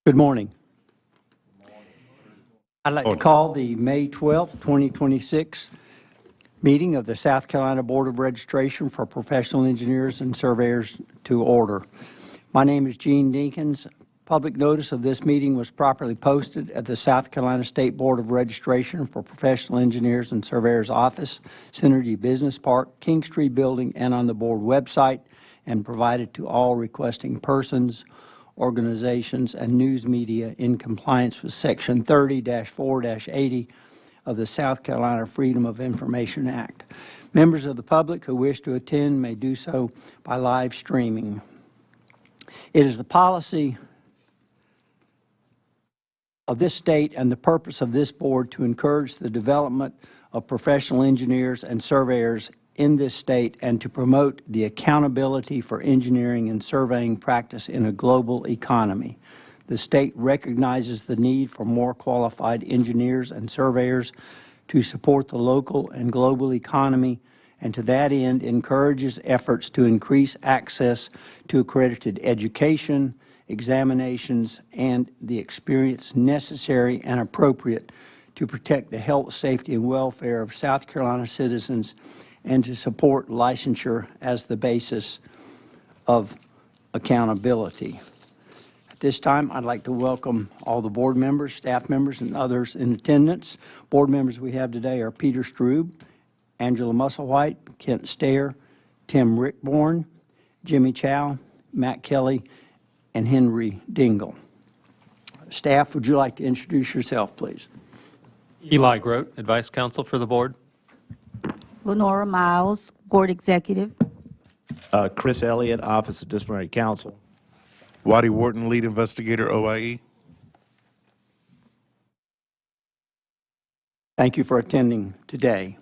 Good morning. I'd like to call the May 12th, 2026 meeting of the South Carolina Board of Registration for Professional Engineers and Surveyors to order. My name is Gene Dinkins. Public notice of this meeting was properly posted at the South Carolina State Board of Registration for Professional Engineers and Surveyors Office, Synergy Business Park, King Street Building, and on the board website, and provided to all requesting persons, organizations, and news media in compliance with Section 30-4-80 of the South Carolina Freedom of Information Act. Members of the public who wish to attend may do so by live streaming. It is the policy of this state and the purpose of this board to encourage the development of professional engineers and surveyors in this state and to promote the accountability for engineering and surveying practice in a global economy. The state recognizes the need for more qualified engineers and surveyors to support the local and global economy, and to that end encourages efforts to increase access to accredited education, examinations, and the experience necessary and appropriate to protect the health, safety, and welfare of South Carolina citizens and to support licensure as the basis of accountability. At this time, I'd like to welcome all the board members, staff members, and others in attendance. Board members we have today are Peter Strube, Angela Musselwhite, Kent Stair, Tim Rickborn, Jimmy Chow, Matt Kelly, and Henry Dingle. Staff, would you like to introduce yourself, please? Eli Grote, Advice Counsel for the Board. Lenora Miles, Board Executive. Chris Elliott, Office of Disciplinary Counsel. Waddy Wharton, Lead Investigator, OIE. Thank you for attending today.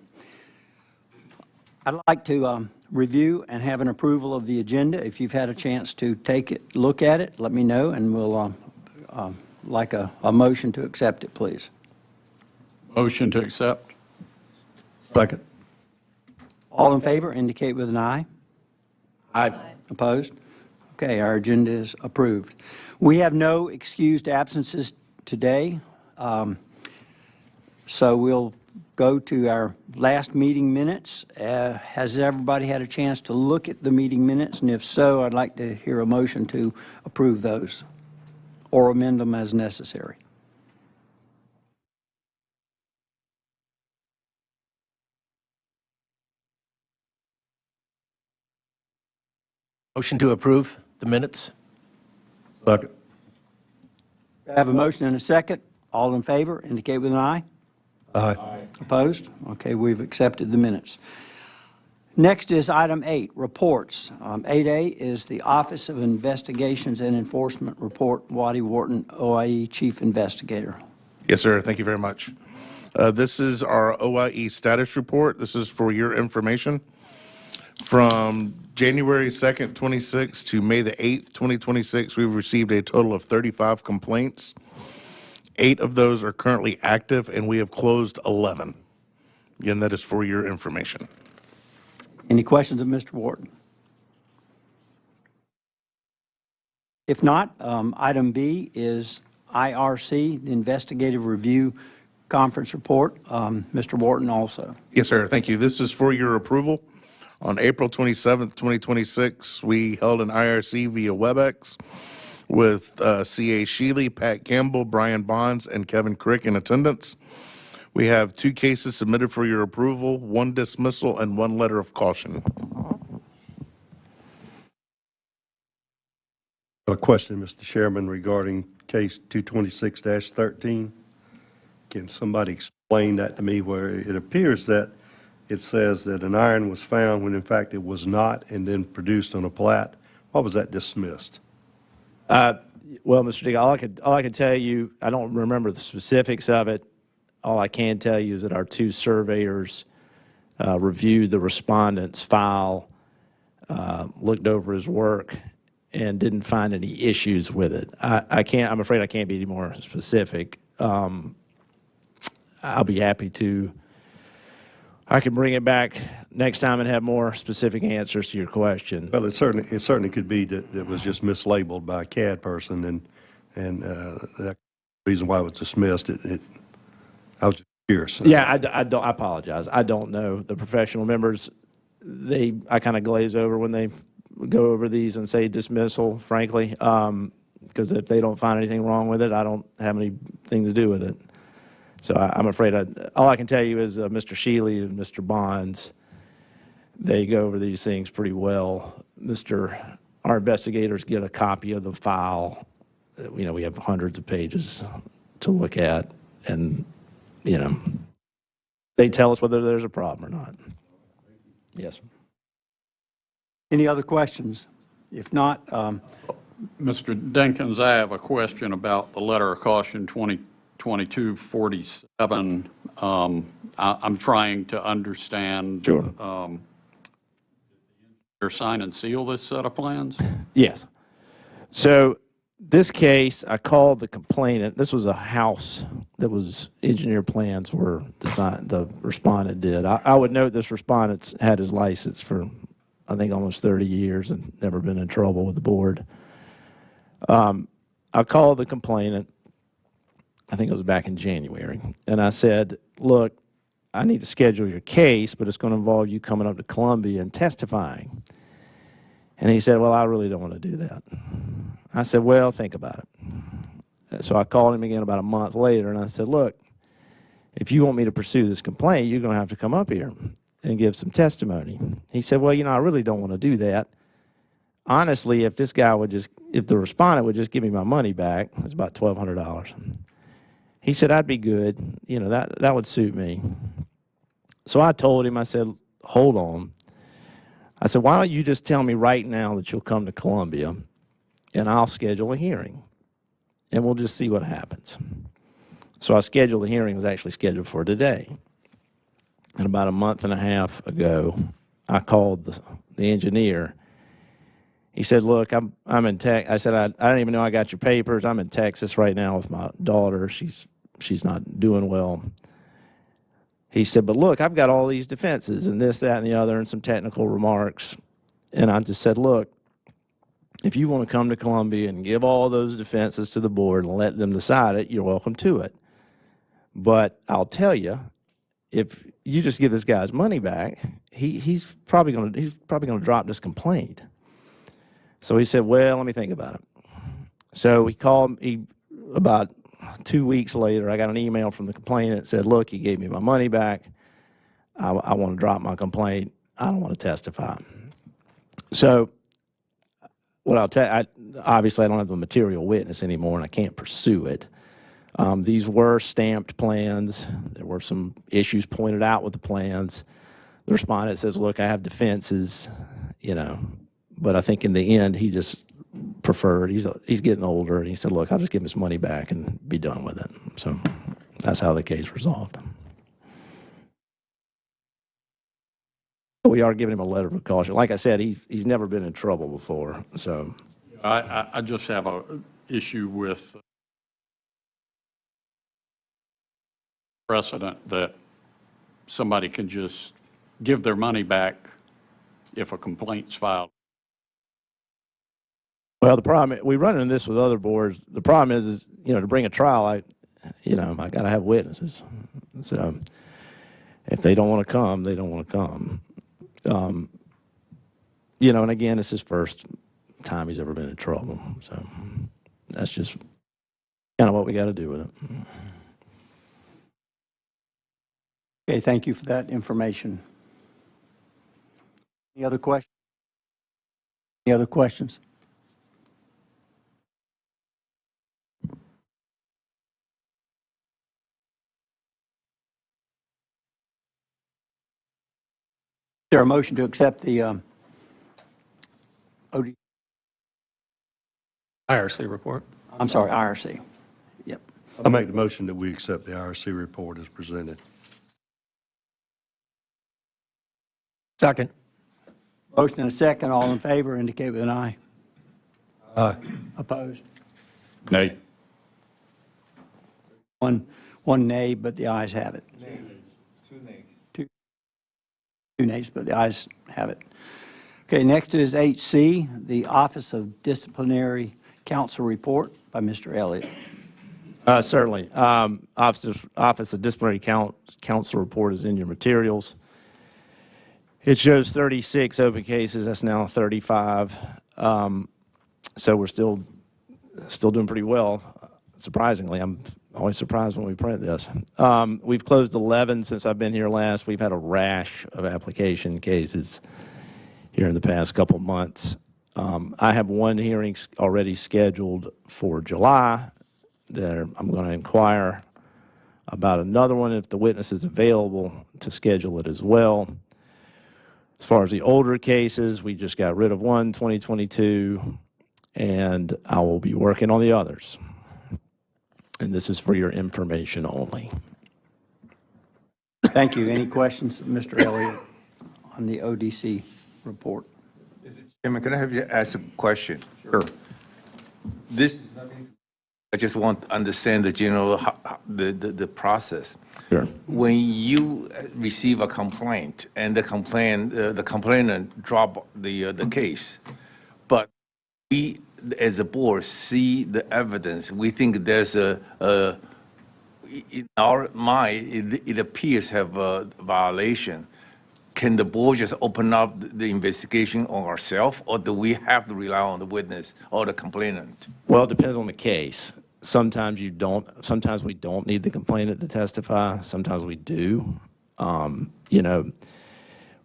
I'd like to review and have an approval of the agenda. If you've had a chance to take it, look at it, let me know, and we'll like a motion to accept it, please. Motion to accept. Second. All in favor indicate with an aye. Aye. Opposed? Okay, our agenda is approved. We have no excused absences today, so we'll go to our last meeting minutes. Has everybody had a chance to look at the meeting minutes? And if so, I'd like to hear a motion to approve those or amend them as necessary. Motion to approve the minutes? Second. I have a motion and a second. All in favor indicate with an aye. Aye. Opposed? Okay, we've accepted the minutes. Next is item 8, reports. 8A is the Office of Investigations and Enforcement Report, Waddy Wharton, OIE Chief Investigator. Yes, sir. Thank you very much. This is our OIE status report. This is for your information. From January 2nd, 26 to May the 8th, 2026, we've received a total of 35 complaints. 8 of those are currently active, and we have closed 11. Again, that is for your information. Any questions of Mr. Wharton? If not, item B is IRC, the Investigative Review Conference Report. Mr. Wharton also. Yes, sir. Thank you. This is for your approval. On April 27th, 2026, we held an IRC via WebEx with C.A. Sheely, Pat Campbell, Brian Bonds, and Kevin Crick in attendance. We have 2 cases submitted for your approval, 1 dismissal, and 1 letter of caution. A question, Mr. Chairman, regarding case 226-13. Can somebody explain that to me, where it appears that it says that an iron was found when in fact it was not, and then produced on a plat? Why was that dismissed? Well, Mr. Dick, all I can tell you, I don't remember the specifics of it. All I can tell you is that our 2 surveyors reviewed the respondent's file, looked over his work, and didn't find any issues with it. I'm afraid I can't be any more specific. I'll be happy to. I can bring it back next time and have more specific answers to your question. Well, it certainly could be that it was just mislabeled by a CAD person, and And that reason why it was dismissed, I was just curious. Yeah, I don't, I apologize. I don't know. The professional members, I kind of glaze over when they go over these and say dismissal, frankly, because if they don't find anything wrong with it, I don't have anything to do with it. So I'm afraid, all I can tell you is Mr. Shealy and Mr. Bonds, they go over these things pretty well. Our investigators get a copy of the file. We have hundreds of pages to look at, and, they tell us whether there's a problem or not. Yes. Any other questions? If not, Mr. Dinkins, I have a question about the letter of caution 2022-47. I'm trying to understand. Sure. Sign and seal this set of plans? Yes. So this case, I called the complainant. This was a house that was, engineer plans were designed, the respondent did. I would note this respondent's had his license for, I think, almost 30 years and never been in trouble with the board. I called the complainant, I think it was back in January, and I said, look, I need to schedule your case, but it's going to involve you coming up to Columbia and testifying. And he said, well, I really don't want to do that. I said, well, think about it. So I called him again about a month later, and I said, look, if you want me to pursue this complaint, you're going to have to come up here and give some testimony. He said, well, I really don't want to do that. Honestly, if the respondent would just give me my money back, it's about $1,200. He said, I'd be good. That would suit me. So I told him, I said, hold on. I said, why don't you just tell me right now that you'll come to Columbia, and I'll schedule a hearing, and we'll just see what happens. So I scheduled the hearing. It was actually scheduled for today. And about a month and a half ago, I called the engineer. He said, look, I'm in Texas. I said, I don't even know I got your papers. I'm in Texas right now with my daughter. She's not doing well. He said, but look, I've got all these defenses and this, that, and the other, and some technical remarks. And I just said, look, if you want to come to Columbia and give all those defenses to the board and let them decide it, you're welcome to it. But I'll tell you, if you just give this guy's money back, he's probably going to drop this complaint. So he said, well, let me think about it. So he called me about 2 weeks later. I got an email from the complainant that said, look, he gave me my money back. I want to drop my complaint. I don't want to testify. So what I'll tell you, obviously I don't have a material witness anymore, and I can't pursue it. These were stamped plans. There were some issues pointed out with the plans. The respondent says, look, I have defenses, but I think in the end he just preferred, he's getting older, and he said, look, I'll just give him his money back and be done with it. So that's how the case resolved. We are giving him a letter of caution. Like I said, he's never been in trouble before. So I just have a issue with precedent that somebody can just give their money back if a complaint's filed. Well, the problem, we run into this with other boards. The problem is to bring a trial, I got to have witnesses. So if they don't want to come, they don't want to come. And again, it's his first time he's ever been in trouble. So that's just kind of what we got to do with it. okay, thank you for that information. Any other questions? Any other questions? Is there a motion to accept the OD? IRC report. I'm sorry, IRC. Yep. I make the motion that we accept the IRC report as presented. Second. Motion and a second. All in favor indicate with an aye. Aye. Opposed? Nay. One nay, but the ayes have it. Two nays, but the ayes have it. Okay, next is 8C, the Office of Disciplinary council report by Mr. Elliott. Certainly. Office of Disciplinary Counsel report is in your materials. It shows 36 open cases. That's now 35. So we're still doing pretty well, surprisingly. I'm always surprised when we print this. We've closed 11 since I've been here last. We've had a rash of application cases here in the past couple months. I have one hearing already scheduled for July. There, I'm going to inquire about another one if the witness is available to schedule it as well. As far as the older cases, we just got rid of one, 2022, and I will be working on the others. And this is for your information only. Thank you. Any questions, Mr. Elliott, on the ODC report? Chairman, can I have you ask a question? Sure. This is nothing. I just want to understand the general, the process. Sure. When you receive a complaint and the complainant drop the case, but we, as a board, see the evidence, we think there's in our mind, it appears to have a violation. Can the board just open up the investigation on ourselves, or do we have to rely on the witness or the complainant? Well, it depends on the case. Sometimes you don't. Sometimes we don't need the complainant to testify. Sometimes we do. You know,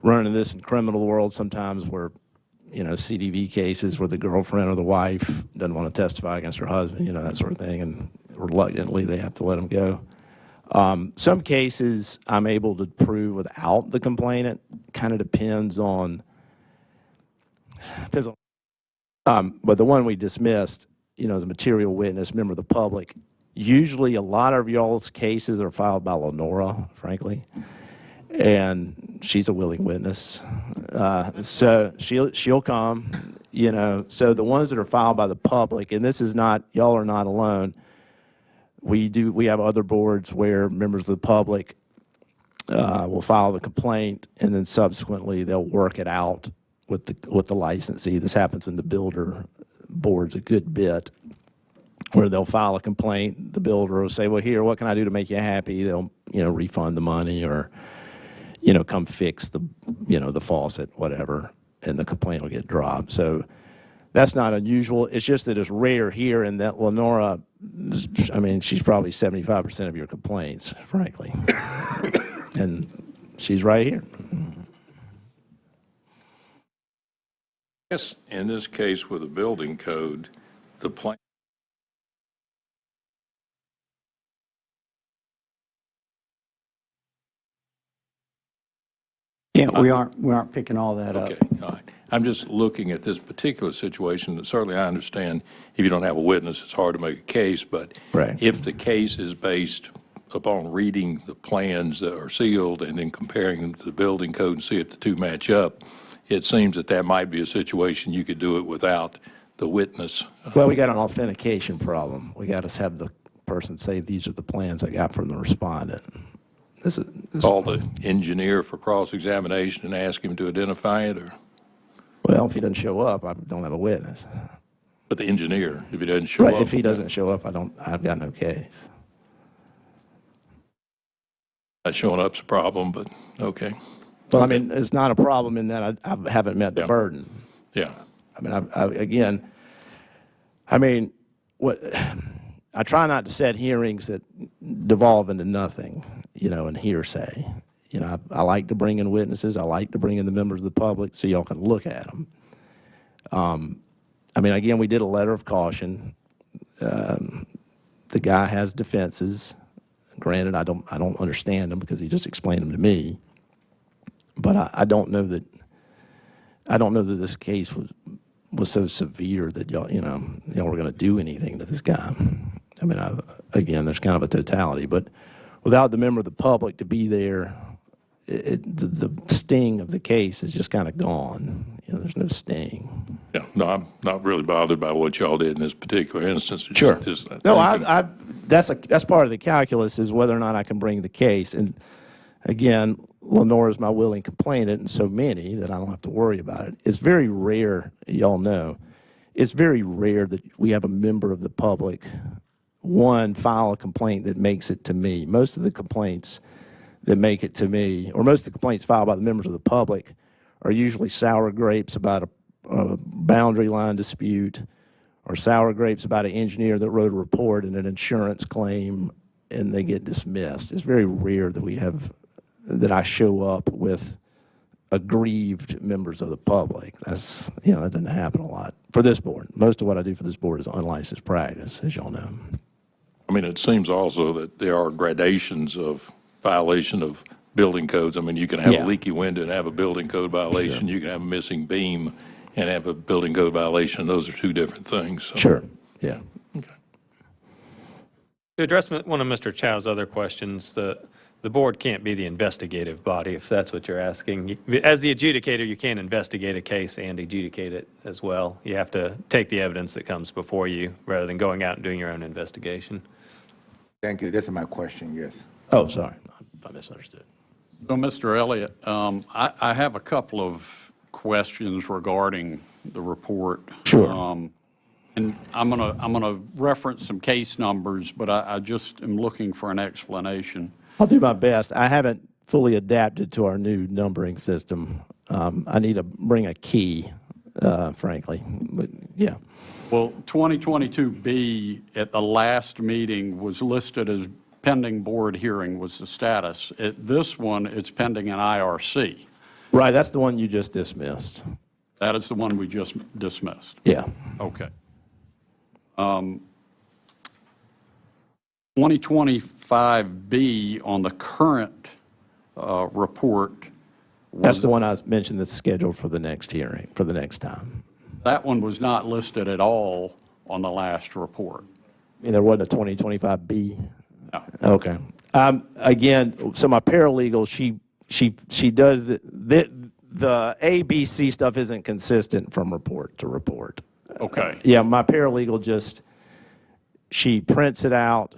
running this in criminal world, sometimes we're, you know, CDV cases where the girlfriend or the wife doesn't want to testify against her husband, you know, that sort of thing, and reluctantly they have to let them go. Some cases I'm able to prove without the complainant. Kind of depends on. But the one we dismissed, you know, the material witness, member of the public. Usually, a lot of y'all's cases are filed by Lenora, frankly, and she's a willing witness. So she'll come, you know. So the ones that are filed by the public, and this is not, y'all are not alone. We have other boards where members of the public will file the complaint, and then subsequently they'll work it out with the licensee. This happens in the builder boards a good bit, where they'll file a complaint. The builder will say, "Well, here, what can I do to make you happy?" They'll, you know, refund the money or, you know, come fix the, you know, the faucet, whatever, and the complaint will get dropped. So that's not unusual. It's just that it's rare here, and that Lenora, I mean, she's probably 75% of your complaints, frankly. And she's right here. Yes, in this case with the building code, the plan. Yeah, we aren't picking all that up. Okay, all right. I'm just looking at this particular situation. Certainly, I understand if you don't have a witness, it's hard to make a case. But Right. if the case is based upon reading the plans that are sealed and then comparing them to the building code and see if the two match up, it seems that that might be a situation you could do it without the witness. Well, we got an authentication problem. We got to have the person say, "These are the plans I got from the respondent." This Call the engineer for cross-examination and ask him to identify it, or, well, if he doesn't show up, I don't have a witness. but the engineer, if he doesn't show Right, up. if he doesn't show up, I've got no case. Not showing up's a problem, but, okay. Well, I mean, it's not a problem in that I haven't met the Yeah. burden. Yeah, I mean, again, I mean, I try not to set hearings that devolve into nothing, you know, and hearsay. You know, I like to bring in witnesses. I like to bring in the members of the public so y'all can look at them. I mean, again, we did a letter of caution. The guy has defenses. Granted, I don't understand them because he just explained them to me. But I don't know that this case was so severe that y'all were going to do anything to this guy. I mean, again, there's kind of a totality, but without the member of the public to be there, the sting of the case is just kind of gone. You know, there's no sting. yeah. No, I'm not really bothered by what y'all did in this particular instance. It's Sure. just No, thinking- that's part of the calculus is whether or not I can bring the case. And again, Lenora's my willing complainant, and so many that I don't have to worry about it. It's very rare, y'all know, it's very rare that we have a member of the public, one, file a complaint that makes it to me. Most of the complaints that make it to me, or most of the complaints filed by the members of the public, are usually sour grapes about a boundary line dispute, or sour grapes about an engineer that wrote a report and an insurance claim, and they get dismissed. It's very rare that I show up with aggrieved members of the public. That doesn't happen a lot for this board. Most of what I do for this board is unlicensed practice, as y'all know. I mean, it seems also that there are gradations of violation of building codes. I mean, you can have Yeah. a leaky window and have a building code violation. You can have a missing beam and have a building code violation. Those are two different things. So. Sure, yeah. To address one of Mr. Chow's other questions, the board can't be the investigative body, if that's what you're asking. As the adjudicator, you can't investigate a case and adjudicate it as well. You have to take the evidence that comes before you rather than going out and doing your own investigation. Thank you. That's my question, yes. Oh, sorry, I misunderstood. So, Mr. Elliott, I have a couple of questions regarding the report. Sure. And I'm gonna reference some case numbers, but I just am looking for an explanation. I'll do my best. I haven't fully adapted to our new numbering system. I need to bring a key, frankly, but yeah. Well, 2022B at the last meeting was listed as pending board hearing was the status. At this one, it's pending an IRC. Right, that's the one you just dismissed. That is the one we just dismissed. Yeah. Okay. 2025B on the current report, That's the one I mentioned that's scheduled for the next hearing, for the next time. that one was not listed at all on the last report. I mean, there wasn't a 2025B? No. Okay. Again, so my paralegal, she does, the ABC stuff isn't consistent from report to report. Okay. Yeah, my paralegal she prints it out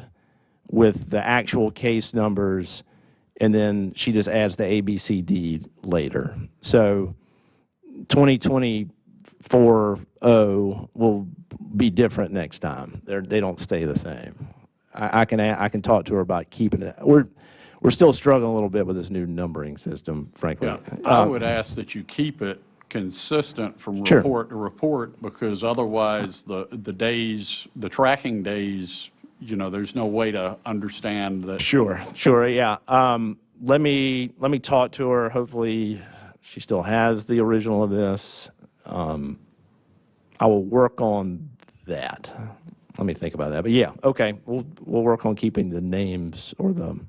with the actual case numbers, and then she just adds the ABCD later. So 2024-0 will be different next time. They don't stay the same. I can talk to her about keeping it. We're still struggling a little bit with this new numbering system, frankly. Yeah. I would ask that you keep it consistent from Sure. report to report, because otherwise the days, the tracking days, there's no way to understand that. Sure, yeah. Let me talk to her. Hopefully, she still has the original of this. I will work on that. Let me think about that. But yeah, okay, we'll work on keeping the names or the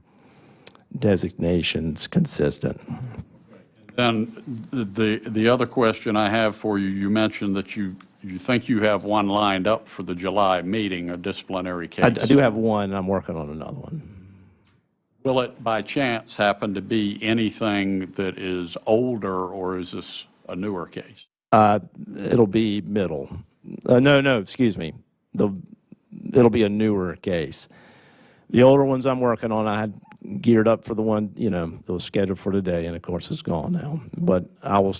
designations consistent. Then the other question I have for you, you mentioned that you think you have one lined up for the July meeting, a disciplinary case. I do have one, and I'm working on another one. Will it by chance happen to be anything that is older, or is this a newer case? It'll be middle. No, excuse me. It'll be a newer case. The older ones I'm working on, I had geared up for the one, that was scheduled for today, and of course it's gone now. But I will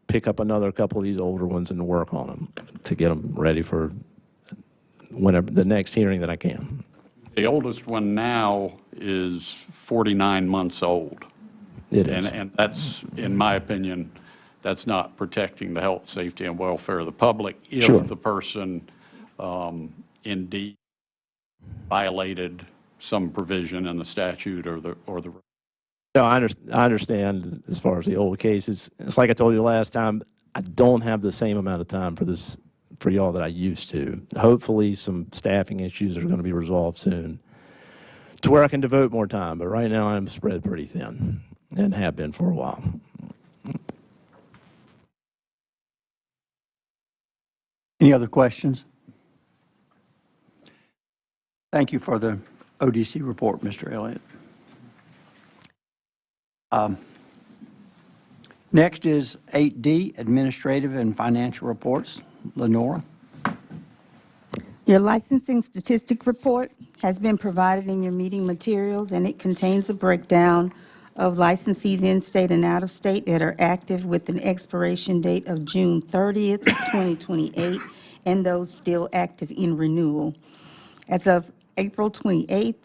pick up another couple of these older ones and work on them to get them ready for whenever the next hearing that I can. The oldest one now is 49 months old. It is. And that's, in my opinion, that's not protecting the health, safety, and welfare of the public if Sure. the person indeed violated some provision in the statute or the. No, I understand as far as the old cases. It's like I told you last time, I don't have the same amount of time for y'all that I used to. Hopefully, some staffing issues are going to be resolved soon to where I can devote more time. But right now, I'm spread pretty thin and have been for a while. Any other questions? Thank you for the ODC report, Mr. Elliott. Next is 8D, Administrative and Financial Reports. Lenora? Your licensing statistic report has been provided in your meeting materials, and it contains a breakdown of licensees in state and out of state that are active with an expiration date of June 30th, 2028, and those still active in renewal. As of April 28th,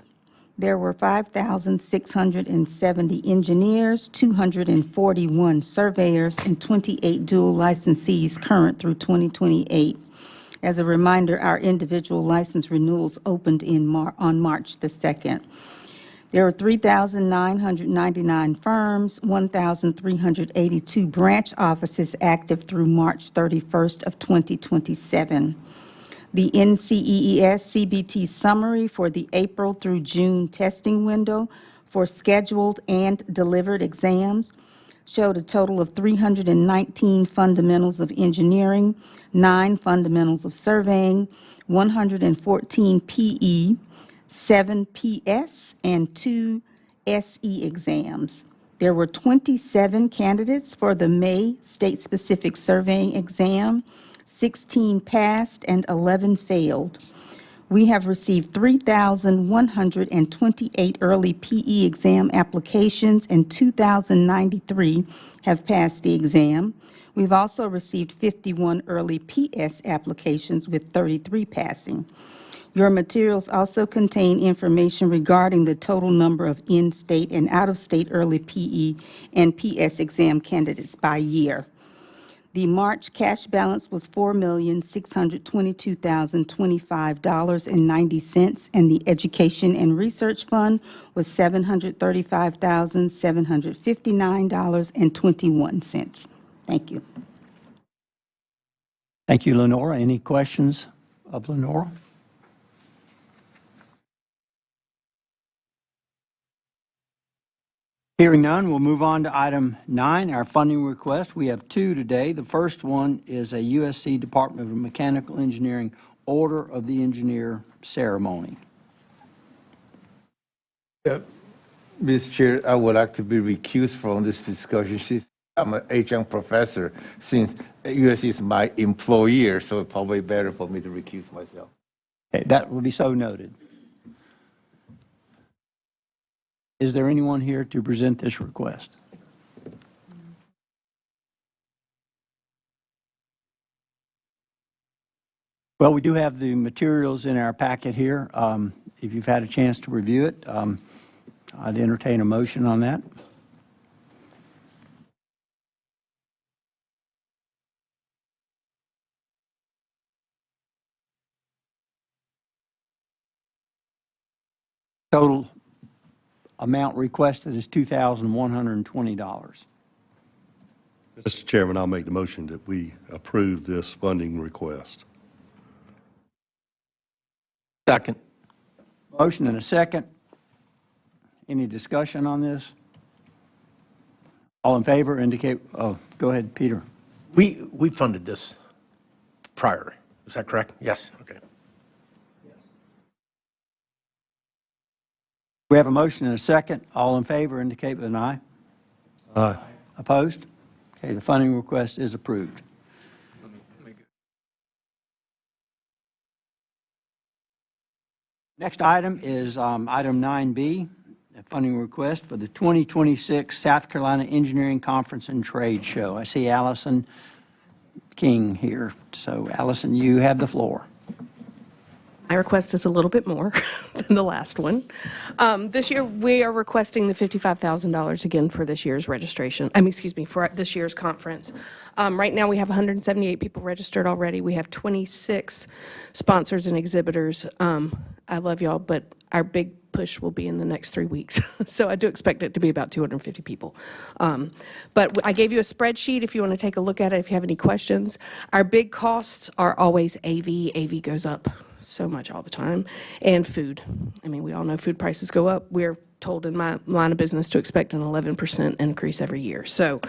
there were 5,670 engineers, 241 surveyors, and 28 dual licensees current through 2028. As a reminder, our individual license renewals opened on March the 2nd. There are 3,999 firms, 1,382 branch offices active through March 31st of 2027. The NCEES CBT summary for the April through June testing window for scheduled and delivered exams showed a total of 319 fundamentals of engineering, 9 fundamentals of surveying, 114 PE, 7 PS, and 2 SE exams. There were 27 candidates for the May state-specific surveying exam. 16 passed and 11 failed. We have received 3,128 early PE exam applications, and 2,093 have passed the exam. We've also received 51 early PS applications, with 33 passing. Your materials also contain information regarding the total number of in-state and out-of-state early PE and PS exam candidates by year. The March cash balance was $4,622,025.90, and the Education and Research Fund was $735,759.21. Thank you. Thank you, Lenora. Any questions of Lenora? Hearing none, we'll move on to item 9, our funding request. We have 2 today. The first one is a USC Department of Mechanical Engineering Order of the Engineer ceremony. Mr. Chair, I would like to be recused from this discussion. I'm an adjunct professor since USC is my employer, so it's probably better for me to recuse myself. Okay, that will be so noted. Is there anyone here to present this request? Well, we do have the materials in our packet here. If you've had a chance to review it, I'd entertain a motion on that. Total amount requested is $2,120. Mr. Chairman, I'll make the motion that we approve this funding request. Second. Motion and a second. Any discussion on this? All in favor indicate, oh, go ahead, Peter. We funded this prior. Is that correct? Yes. Okay. We have a motion and a second. All in favor indicate with an aye. Aye. Opposed? Okay, the funding request is approved. Next item is item 9B, a funding request for the 2026 South Carolina Engineering Conference and Trade Show. I see Allison King here. So, Allison, you have the floor. My request is a little bit more than the last one. This year, we are requesting the $55,000 again for this year's registration. For this year's conference. Right now, we have 178 people registered already. We have 26 sponsors and exhibitors. I love y'all, but our big push will be in the next 3 weeks. So I do expect it to be about 250 people. But I gave you a spreadsheet if you want to take a look at it, if you have any questions. Our big costs are always AV. AV goes up so much all the time, and food. I mean, we all know food prices go up. We're told in my line of business to expect an 11% increase every year. So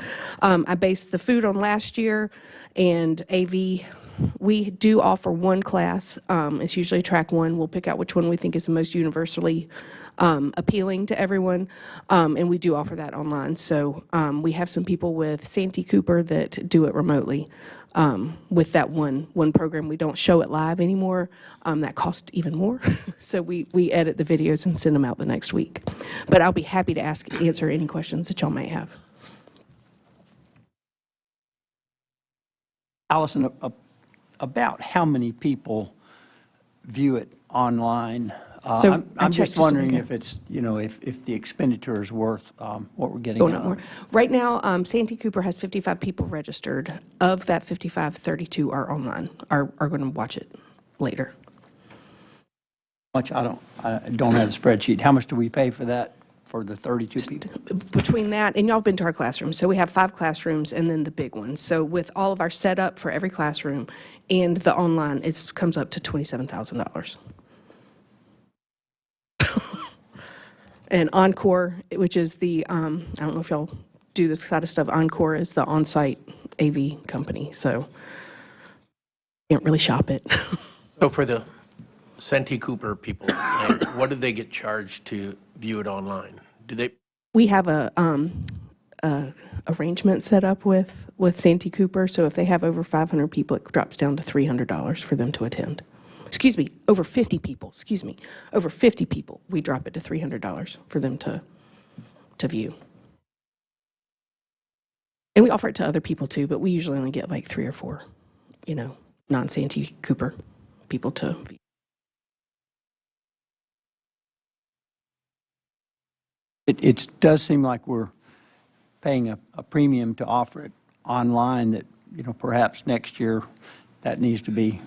I based the food on last year, and AV, we do offer one class. It's usually track 1. We'll pick out which one we think is the most universally appealing to everyone, and we do offer that online. So we have some people with Santee Cooper that do it remotely. With that one program, we don't show it live anymore. That costs even more. So we edit the videos and send them out the next week. But I'll be happy to answer any questions that y'all may have. Allison, about how many people view it online? So I'm I I'm checked just just a wondering minute if it's, if the expenditure is worth what we're getting Going out up of more. it. Right now, Santee Cooper has 55 people registered. Of that 55, 32 are online, are going to watch it later. Much, I don't have the spreadsheet. How much do we pay for that, for the 32 people? Between that, and y'all have been to our classrooms, so we have 5 classrooms and then the big one. So with all of our setup for every classroom and the online, it comes up to $27,000. And Encore, which is the, I don't know if y'all do this kind of stuff, Encore is the on-site AV company, so can't really shop it. So for the Santee Cooper people, what do they get charged to view it online? Do they, We have a arrangement set up with Santee Cooper, so if they have over 500 people, it drops down to $300 for them to attend. Excuse me, over 50 people, over 50 people, we drop it to $300 for them to view. And we offer it to other people too, but we usually only get like 3 or 4, non-Santee Cooper people to view. It does seem like we're paying a premium to offer it online that, perhaps next year that needs to be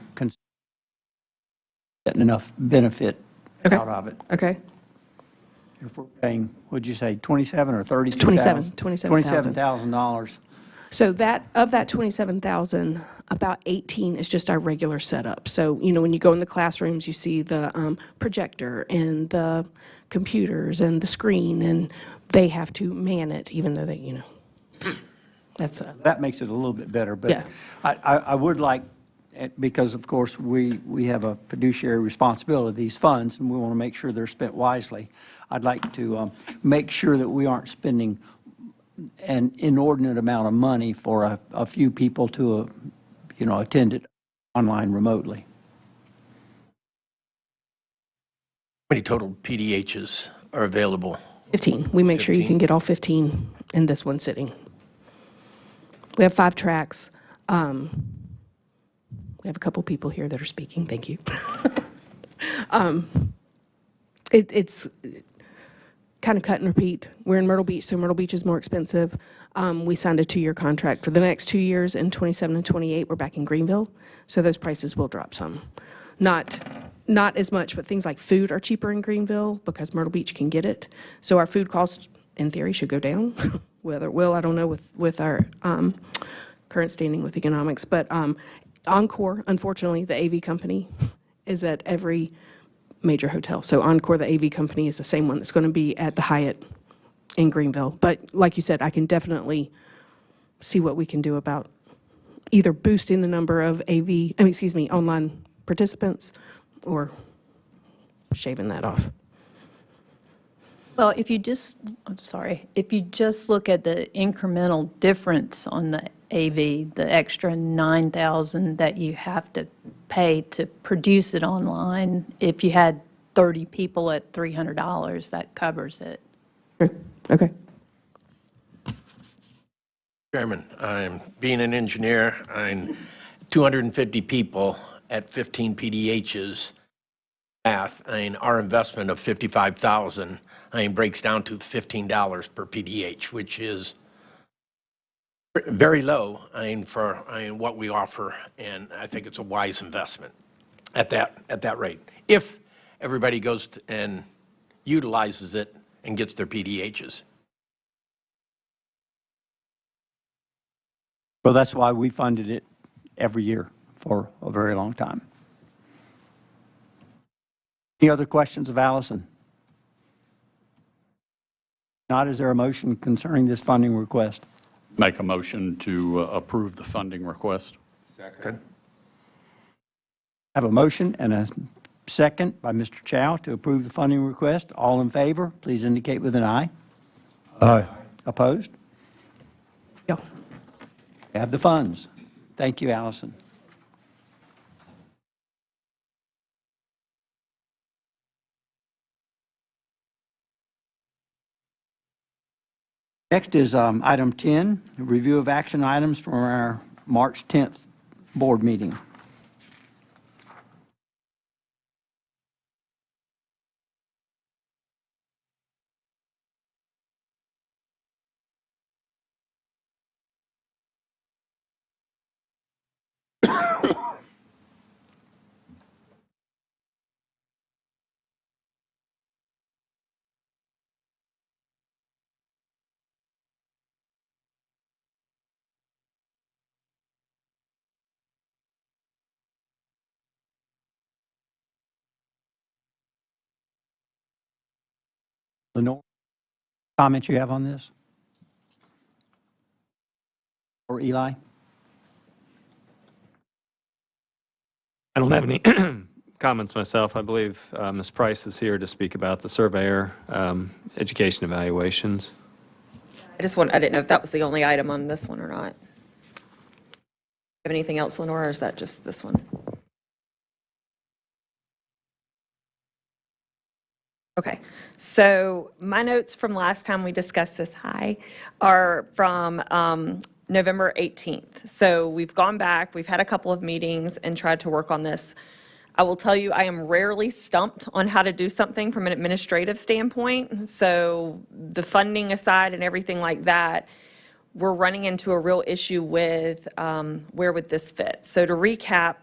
getting enough benefit Okay. out of it. Okay. If we're paying, what'd you say, 27 or 32,000? 27,000. $27,000. So of that 27,000, about 18 is just our regular setup. So, when you go in the classrooms, you see the projector and the computers and the screen, and they have to man it, even though they, that's That makes it a little bit better, but Yeah. I would like, because of course, we have a fiduciary responsibility of these funds, and we want to make sure they're spent wisely. I'd like to make sure that we aren't spending an inordinate amount of money for a few people to, attend it online remotely. how many total PDHs are available? 15. We make sure you 15? can get all 15 in this one sitting. We have 5 tracks. We have a couple people here that are speaking. Thank you. It's kind of cut and repeat. We're in Myrtle Beach, so Myrtle Beach is more expensive. We signed a 2-year contract for the next 2 years. In 27 and 28, we're back in Greenville, so those prices will drop some. Not as much, but things like food are cheaper in Greenville because Myrtle Beach can get it. So our food costs, in theory, should go down. Whether it will, I don't know with our current standing with economics. But Encore, unfortunately, the AV company, is at every major hotel. So Encore, the AV company, is the same one that's going to be at the Hyatt in Greenville. But like you said, I can definitely see what we can do about either boosting the number of online participants or shaving that off. Well, if you just look at the incremental difference on the AV, the extra $9,000 that you have to pay to produce it online, if you had 30 people at $300, that covers it. Okay. Chairman, being an engineer, 250 people at 15 PDHs, our investment of $55,000, breaks down to $15 per PDH, which is very low, for what we offer, and I think it's a wise investment at that rate. If everybody goes and utilizes it and gets their PDHs. Well, that's why we funded it every year for a very long time. Any other questions of Allison? Not, is there a motion concerning this funding request? Make a motion to approve the funding request. Second. I have a motion and a second by Mr. Chow to approve the funding request. All in favor, please indicate with an aye. Aye. Opposed? Yeah. We have the funds. Thank you, Allison. Next is item 10, a review of action items from our March 10th board meeting. Lenore, comments you have on this? Or Eli? I don't have any comments myself. I believe Ms. Price is here to speak about the surveyor education evaluations. I didn't know if that was the only item on this one or not. Have anything else, Lenore, or is that just this one? Okay, so my notes from last time we discussed this, are from November 18th. So we've gone back, we've had a couple of meetings and tried to work on this. I will tell you, I am rarely stumped on how to do something from an administrative standpoint. So the funding aside and everything like that, we're running into a real issue with where would this fit. So to recap,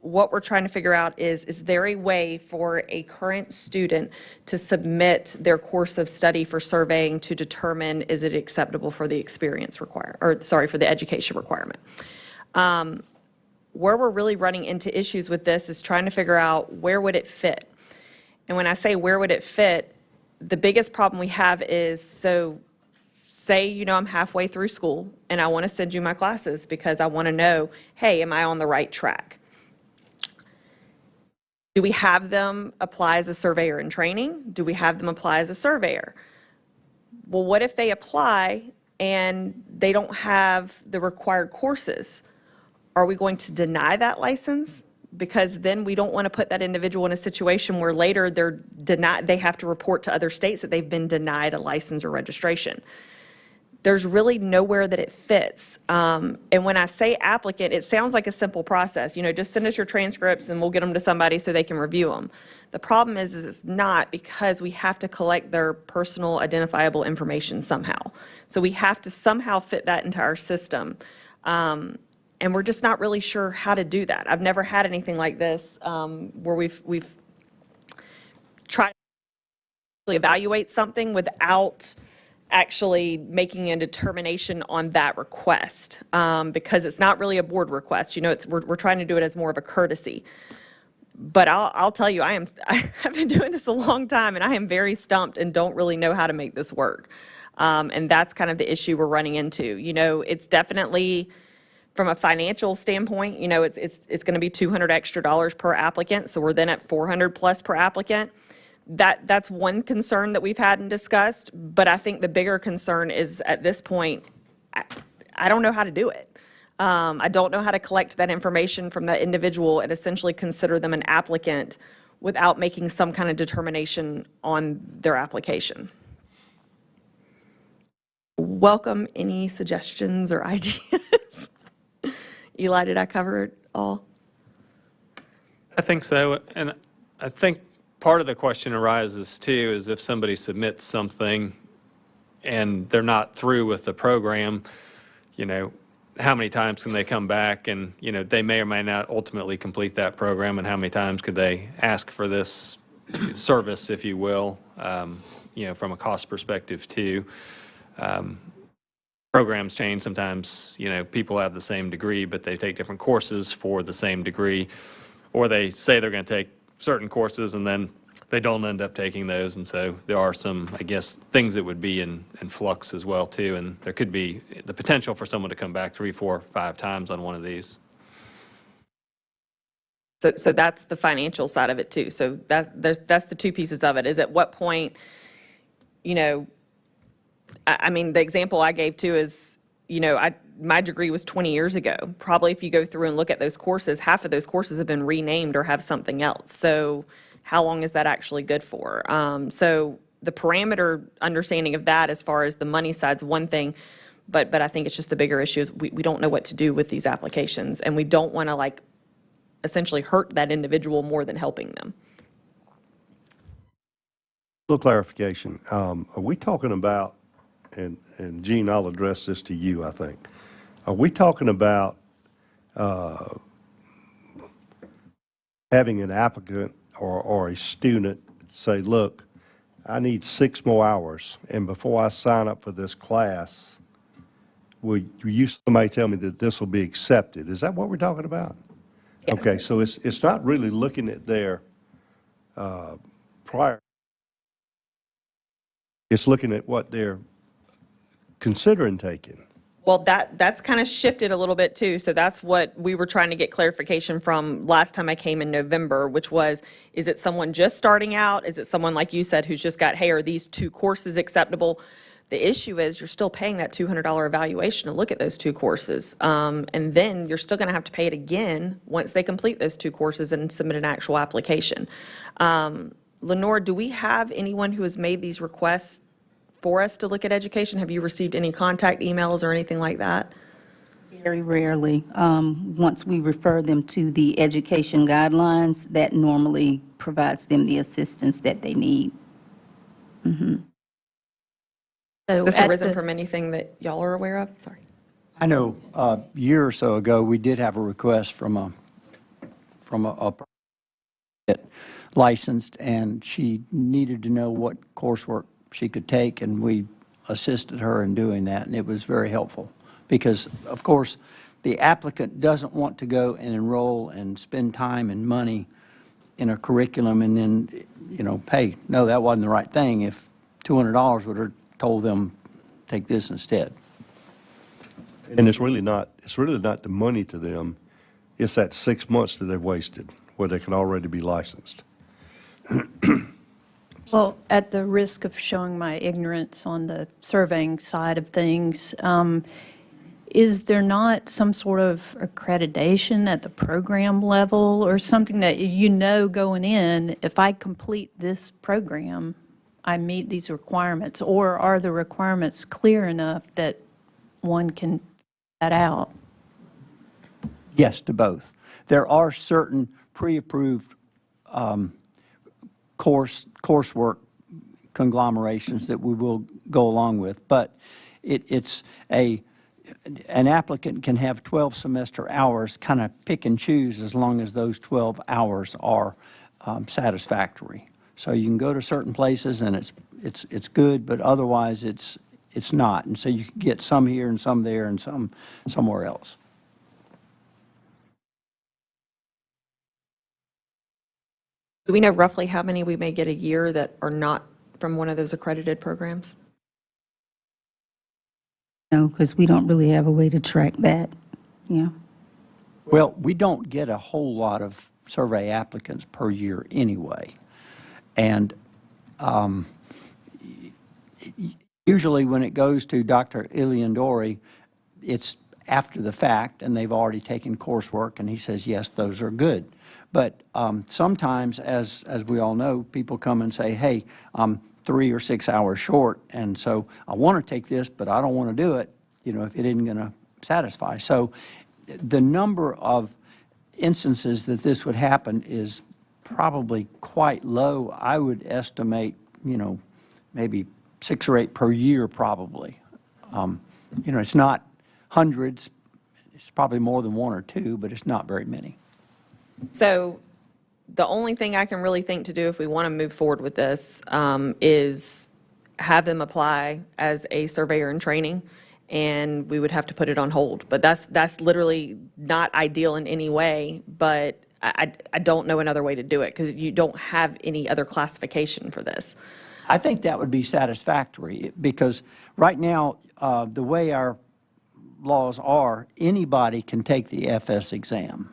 what we're trying to figure out is there a way for a current student to submit their course of study for surveying to determine is it acceptable for the experience requirement, or sorry, for the education requirement. Where we're really running into issues with this is trying to figure out where would it fit. And when I say where would it fit, the biggest problem we have is, so say, I'm halfway through school and I want to send you my classes because I want to know, hey, am I on the right track? Do we have them apply as a surveyor in training? Do we have them apply as a surveyor? Well, what if they apply and they don't have the required courses? Are we going to deny that license? Because then we don't want to put that individual in a situation where later they have to report to other states that they've been denied a license or registration. There's really nowhere that it fits. And when I say applicant, it sounds like a simple process. Just send us your transcripts and we'll get them to somebody so they can review them. The problem is it's not, because we have to collect their personal identifiable information somehow. So we have to somehow fit that into our system. And we're just not really sure how to do that. I've never had anything like this where we've tried to evaluate something without actually making a determination on that request, because it's not really a board request. We're trying to do it as more of a courtesy. But I'll tell you, I've been doing this a long time, and I am very stumped and don't really know how to make this work. And that's kind of the issue we're running into. It's definitely, from a financial standpoint, it's going to be $200 extra per applicant, so we're then at $400 plus per applicant. That's one concern that we've had and discussed, but I think the bigger concern is, at this point, I don't know how to do it. I don't know how to collect that information from that individual and essentially consider them an applicant without making some kind of determination on their application. Welcome any suggestions or ideas. Eli, did I cover it all? I think so, and I think part of the question arises too is if somebody submits something and they're not through with the program, how many times can they come back and, they may or may not ultimately complete that program, and how many times could they ask for this service, if you will, from a cost perspective too. Programs change sometimes, people have the same degree, but they take different courses for the same degree, or they say they're going to take certain courses and then they don't end up taking those. And so there are some, I guess, things that would be in flux as well too. And there could be the potential for someone to come back 3, 4, 5 times on one of these. So that's the financial side of it too. So that's the two pieces of it, is at what point, the example I gave too is, my degree was 20 years ago. Probably if you go through and look at those courses, half of those courses have been renamed or have something else. So how long is that actually good for? So the parameter understanding of that as far as the money side's one thing, but I think it's just the bigger issue is we don't know what to do with these applications, and we don't want to essentially hurt that individual more than helping them. Little clarification. Are we talking about, and Gene, I'll address this to you, I think. Are we talking about having an applicant or a student say, look, I need 6 more hours, and before I sign up for this class, will you somebody tell me that this will be accepted? Is that what we're talking about? Yes. Okay, so it's not really looking at their prior It's looking at what they're considering taking. Well, that's kind of shifted a little bit too. So that's what we were trying to get clarification from last time I came in November, which was, is it someone just starting out? Is it someone like you said who's just got, hey, are these 2 courses acceptable? The issue is you're still paying that $200 evaluation to look at those 2 courses. And then you're still going to have to pay it again once they complete those 2 courses and submit an actual application. Lenore, do we have anyone who has made these requests for us to look at education? Have you received any contact emails or anything like that? Very rarely. Once we refer them to the education guidelines, that normally provides them the assistance that they need. So This at arisen the- from anything that y'all are aware of? Sorry. I know a year or so ago, we did have a request from a licensed, and she needed to know what coursework she could take, and we assisted her in doing that, and it was very helpful. Because, of course, the applicant doesn't want to go and enroll and spend time and money in a curriculum and then, hey, no, that wasn't the right thing, if $200 would have told them, take this instead. And it's really not the money to them. It's that 6 months that they've wasted where they can already be licensed. Well, at the risk of showing my ignorance on the surveying side of things, is there not some sort of accreditation at the program level or something that going in, if I complete this program, I meet these requirements? Or are the requirements clear enough that one can figure that out? Yes, to both. There are certain pre-approved coursework conglomerations that we will go along with, but an applicant can have 12 semester hours, kind of pick and choose as long as those 12 hours are satisfactory. So you can go to certain places and it's good, but otherwise it's not. And so you can get some here and some there and some somewhere else. Do we know roughly how many we may get a year that are not from one of those accredited programs? No, because we don't really have a way to track that. Yeah. Well, we don't get a whole lot of survey applicants per year anyway. And usually when it goes to Dr. Iliandori, it's after the fact, and they've already taken coursework, and he says, yes, those are good. But sometimes, as we all know, people come and say, hey, I'm 3 or 6 hours short, and so I want to take this, but I don't want to do it, if it isn't going to satisfy. So the number of instances that this would happen is probably quite low. I would estimate, maybe 6 or 8 per year probably. It's not hundreds. It's probably more than 1 or 2, but it's not very many. So the only thing I can really think to do if we want to move forward with this is have them apply as a surveyor in training, and we would have to put it on hold. But that's literally not ideal in any way, but I don't know another way to do it because you don't have any other classification for this. I think that would be satisfactory because right now, the way our laws are, anybody can take the FS exam.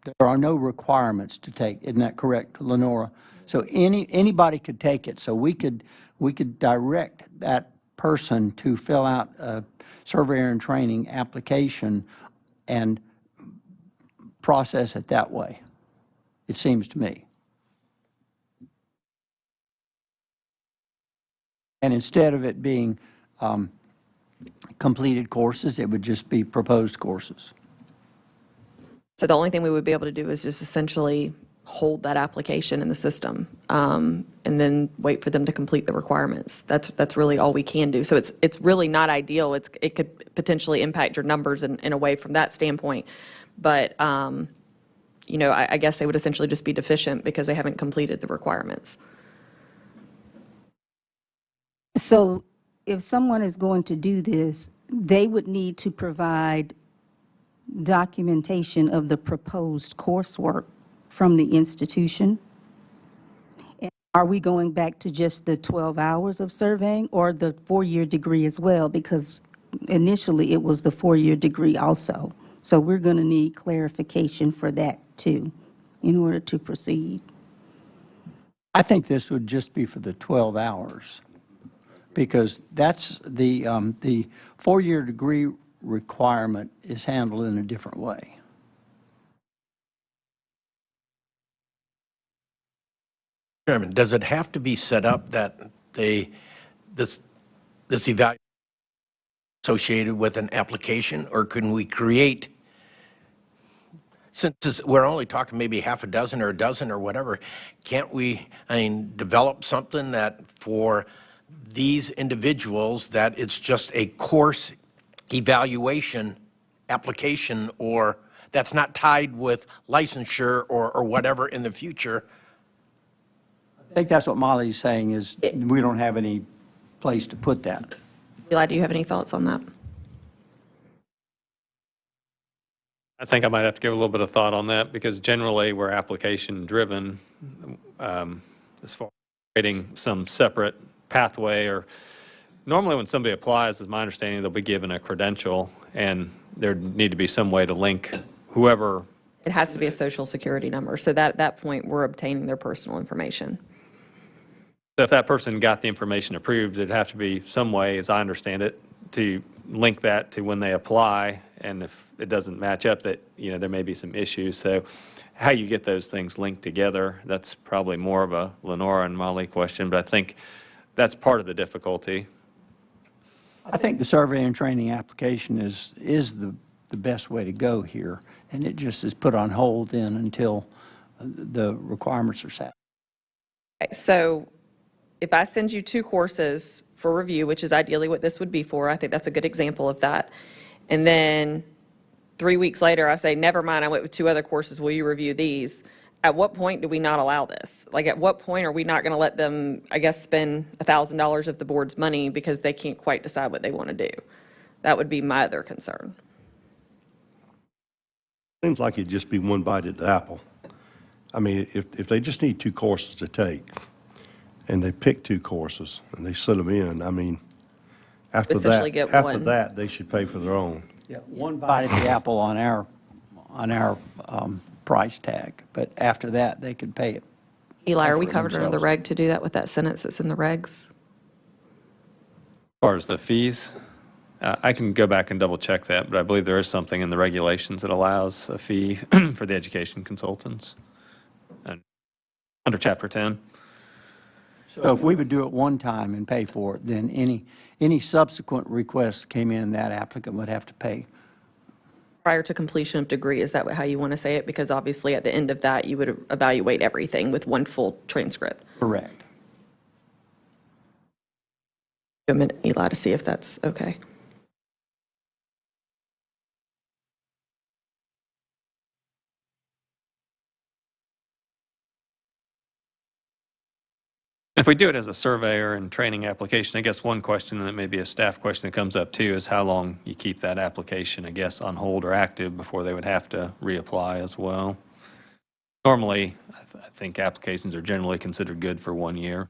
There are no requirements to take. Isn't that correct, Lenora? So anybody could take it. So we could direct that person to fill out a surveyor in training application and process it that way, it seems to me. And instead of it being completed courses, it would just be proposed courses. So the only thing we would be able to do is just essentially hold that application in the system and then wait for them to complete the requirements. That's really all we can do. So it's really not ideal. It could potentially impact your numbers in a way from that standpoint. But, I guess they would essentially just be deficient because they haven't completed the requirements. So if someone is going to do this, they would need to provide documentation of the proposed coursework from the institution. And Are we going back to just the 12 hours of surveying or the 4-year degree as well? Because initially it was the 4-year degree also. So we're going to need clarification for that too in order to proceed. I think this would just be for the 12 hours, because that's the 4-year degree requirement is handled in a different way. Chairman, does it have to be set up that this evaluation associated with an application, or can we create, since we're only talking maybe half a dozen or a dozen or whatever, can't we, develop something that for these individuals, that it's just a course evaluation application, or that's not tied with licensure or whatever in the future? I think that's what Molly's saying, is we don't have any place to put that. Eli, do you have any thoughts on that? I think I might have to give a little bit of thought on that, because generally we're application driven, as far as creating some separate pathway, or normally when somebody applies, as my understanding, they'll be given a credential, and there need to be some way to link whoever. It has to be a social security number. So that at that point, we're obtaining their personal information. So if that person got the information approved, there'd have to be some way, as I understand it, to link that to when they apply. And if it doesn't match up, that, there may be some issues. So how you get those things linked together, that's probably more of a Lenora and Molly question, but I think that's part of the difficulty. I think the survey and training application is the best way to go here, and it just is put on hold then until the requirements are set. Okay, so if I send you 2 courses for review, which is ideally what this would be for, I think that's a good example of that. And then 3 weeks later, I say, never mind, I went with 2 other courses, will you review these? At what point do we not allow this? Like, at what point are we not going to let them, I guess, spend $1,000 of the board's money because they can't quite decide what they want to do? That would be my other concern. Seems like it'd just be one bite at the apple. I mean, if they just need 2 courses to take, and they pick 2 courses, and they set them in, I mean, after Essentially get that, one. they should pay for their own. Yeah, one bite at the apple on our price tag, but after that, they could pay it. Eli, are we for covered under the themselves. reg to do that with that sentence that's in the regs? As far as the fees, I can go back and double check that, but I believe there is something in the regulations that allows a fee for the education consultants under Chapter 10. So if we would do it one time and pay for it, then any subsequent requests came in, that applicant would have to pay. Prior to completion of degree, is that how you want to say it? Because obviously at the end of that, you would evaluate everything with one full transcript. Correct. A minute, Eli, to see if that's okay. If we do it as a surveyor and training application, I guess one question, and it may be a staff question that comes up too, is how long you keep that application, I guess, on hold or active before they would have to reapply as well. Normally, I think applications are generally considered good for 1 year.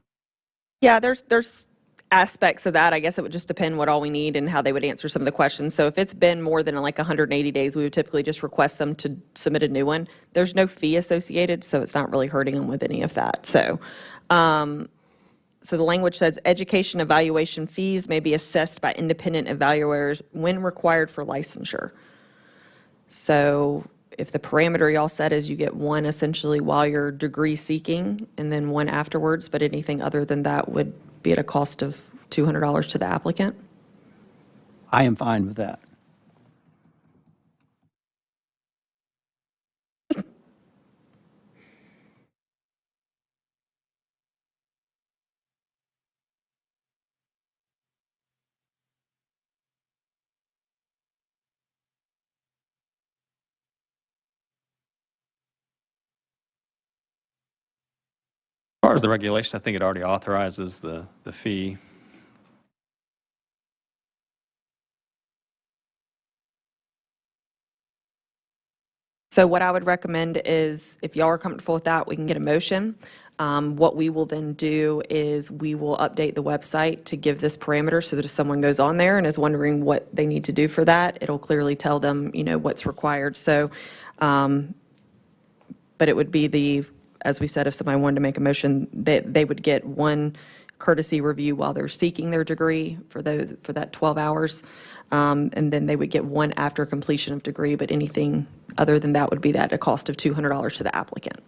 Yeah, there's aspects of that. I guess it would just depend what all we need and how they would answer some of the questions. So if it's been more than like 180 days, we would typically just request them to submit a new one. There's no fee associated, so it's not really hurting them with any of that. So the language says education evaluation fees may be assessed by independent evaluators when required for licensure. So if the parameter y'all set is you get one essentially while you're degree seeking and then one afterwards, but anything other than that would be at a cost of $200 to the applicant? I am fine with that. As far as the regulation, I think it already authorizes the fee. So what I would recommend is, if y'all are comfortable with that, we can get a motion. What we will then do is we will update the website to give this parameter so that if someone goes on there and is wondering what they need to do for that, it'll clearly tell them, what's required. So, but it would be as we said, if somebody wanted to make a motion, they would get one courtesy review while they're seeking their degree for that 12 hours. And then they would get one after completion of degree, but anything other than that would be at a cost of $200 to the applicant.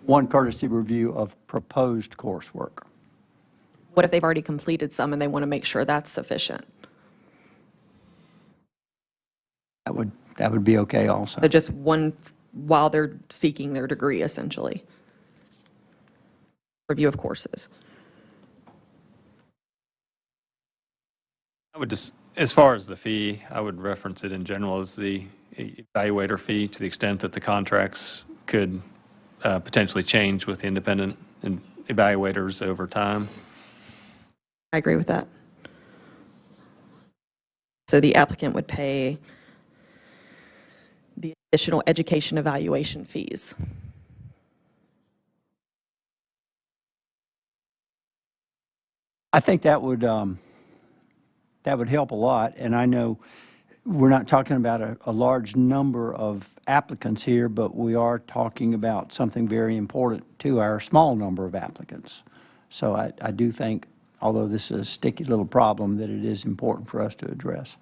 One courtesy review of proposed coursework. What if they've already completed some and they want to make sure that's sufficient? That would be okay also. So just one while they're seeking their degree, essentially. Review of courses. I would just, as far as the fee, I would reference it in general as the evaluator fee to the extent that the contracts could potentially change with the independent evaluators over time. I agree with that. So the applicant would pay the additional education evaluation fees. I think that would help a lot, and I know we're not talking about a large number of applicants here, but we are talking about something very important to our small number of applicants. So I do think, although this is a sticky little problem, that it is important for us to address.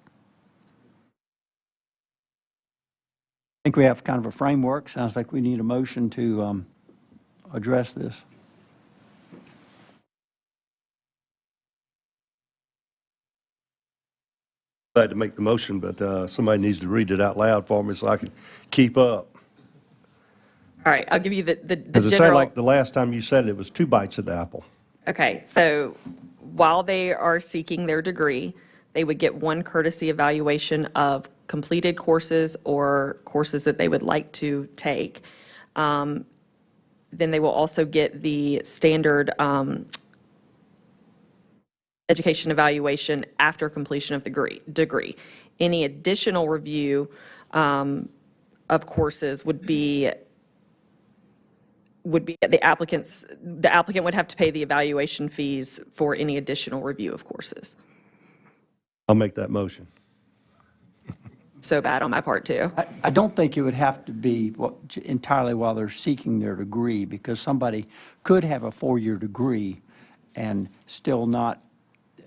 I think we have kind of a framework. Sounds like we need a motion to address this. I'd like to make the motion, but somebody needs to read it out loud for me so I can keep up. All right, I'll give you the Because it sounded general. like the last time you said it was 2 bites of the apple. Okay, so while they are seeking their degree, they would get one courtesy evaluation of completed courses or courses that they would like to take. Then they will also get the standard education evaluation after completion of the degree. Any additional review of courses would be the applicant would have to pay the evaluation fees for any additional review of courses. I'll make that motion. So bad on my part, too. I don't think it would have to be entirely while they're seeking their degree, because somebody could have a 4-year degree and still not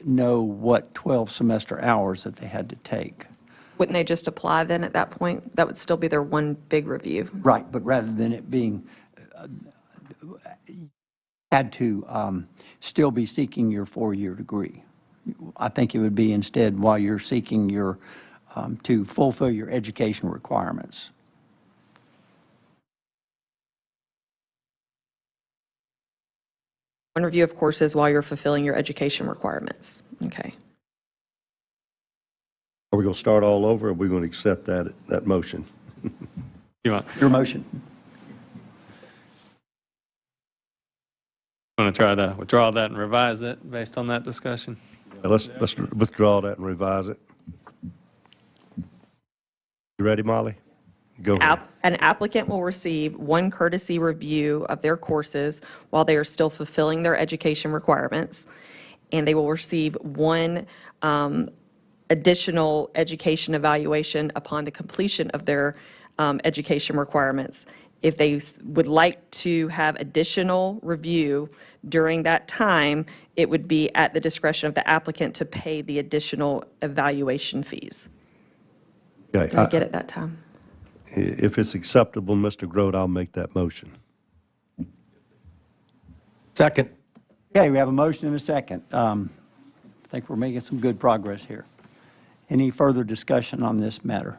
know what 12 semester hours that they had to take. Wouldn't they just apply then at that point? That would still be their one big review. Right, but rather than it being, had to still be seeking your 4-year degree. I think it would be instead while you're seeking your, to fulfill your education requirements. One review of courses while you're fulfilling your education requirements. Okay. Are we going to start all over, or are we going to accept that motion? You want Your motion. to try to withdraw that and revise it based on that discussion? Let's withdraw that and revise it. You ready, Molly? Go ahead. An applicant will receive one courtesy review of their courses while they are still fulfilling their education requirements, and they will receive one additional education evaluation upon the completion of their education requirements. If they would like to have additional review during that time, it would be at the discretion of the applicant to pay the additional evaluation fees. Okay, Did I get it that time? If it's acceptable, Mr. Grote, I'll make that motion. Second. Okay, we have a motion and a second. I think we're making some good progress here. Any further discussion on this matter?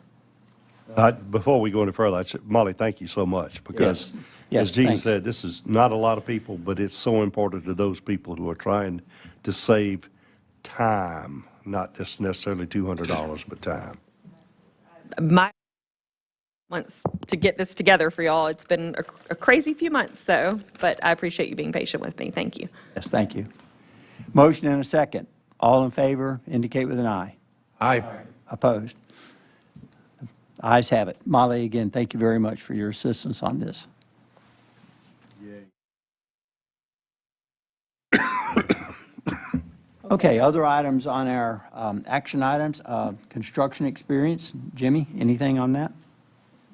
Before we go any further, Molly, thank you so much, because Yes, as Gene thanks. said, this is not a lot of people, but it's so important to those people who are trying to save time, not just necessarily $200, but time. My months to get this together for y'all. It's been a crazy few months, but I appreciate you being patient with me. Thank you. Yes, thank you. Motion and a second. All in favor indicate with an aye. Aye. Opposed? Ayes have it. Molly, again, thank you very much for your assistance on this. Okay, other items on our action items, construction experience. Jimmy, anything on that?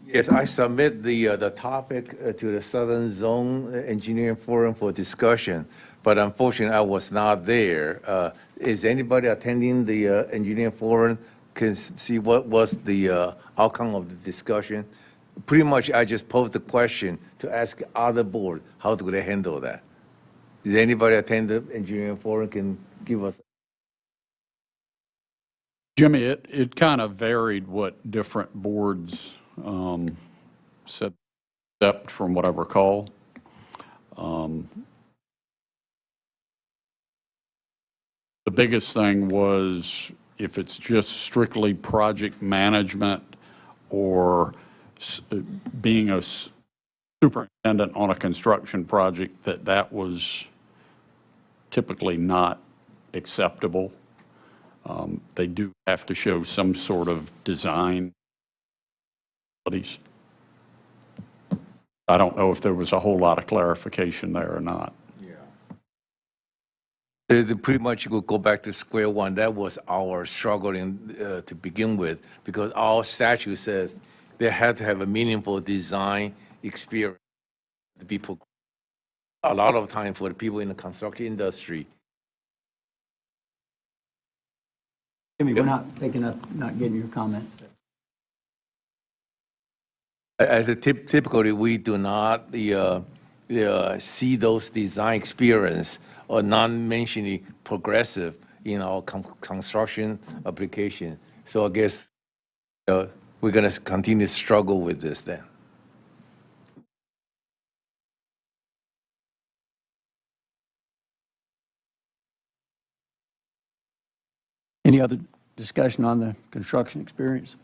Yes, I submit the topic to the Southern Zone Engineering Forum for discussion, but unfortunately, I was not there. Is anybody attending the engineering forum can see what was the outcome of the discussion? Pretty much, I just posed the question to ask other board, how do they handle that? Did anybody attend the engineering forum can give us? Jimmy, it kind of varied what different boards said, except from what I recall. The biggest thing was if it's just strictly project management or being a superintendent on a construction project, that was typically not acceptable. They do have to show some sort of design abilities. I don't know if there was a whole lot of clarification there or not. They pretty much will go back to square one. That was our struggling to begin with, because our statute says they had to have a meaningful design experience to be a lot of time for the people in the construction industry. Jimmy, we're not picking up, not getting your comments. As a typically, we do not see those design experience or non-mentioning progressive in our construction application. So I guess we're going to continue to struggle with this then. Any other discussion on the construction experience?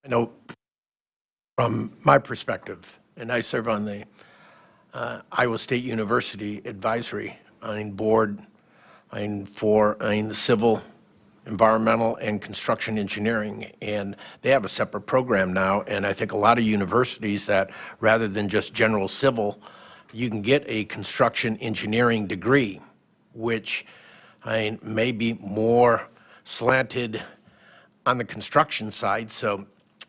I know from my perspective, and I serve on the Iowa State University Advisory Board for the civil, environmental, and construction engineering, and they have a separate program now, and I think a lot of universities that, rather than just general civil, you can get a construction engineering degree, which may be more slanted on the construction side, so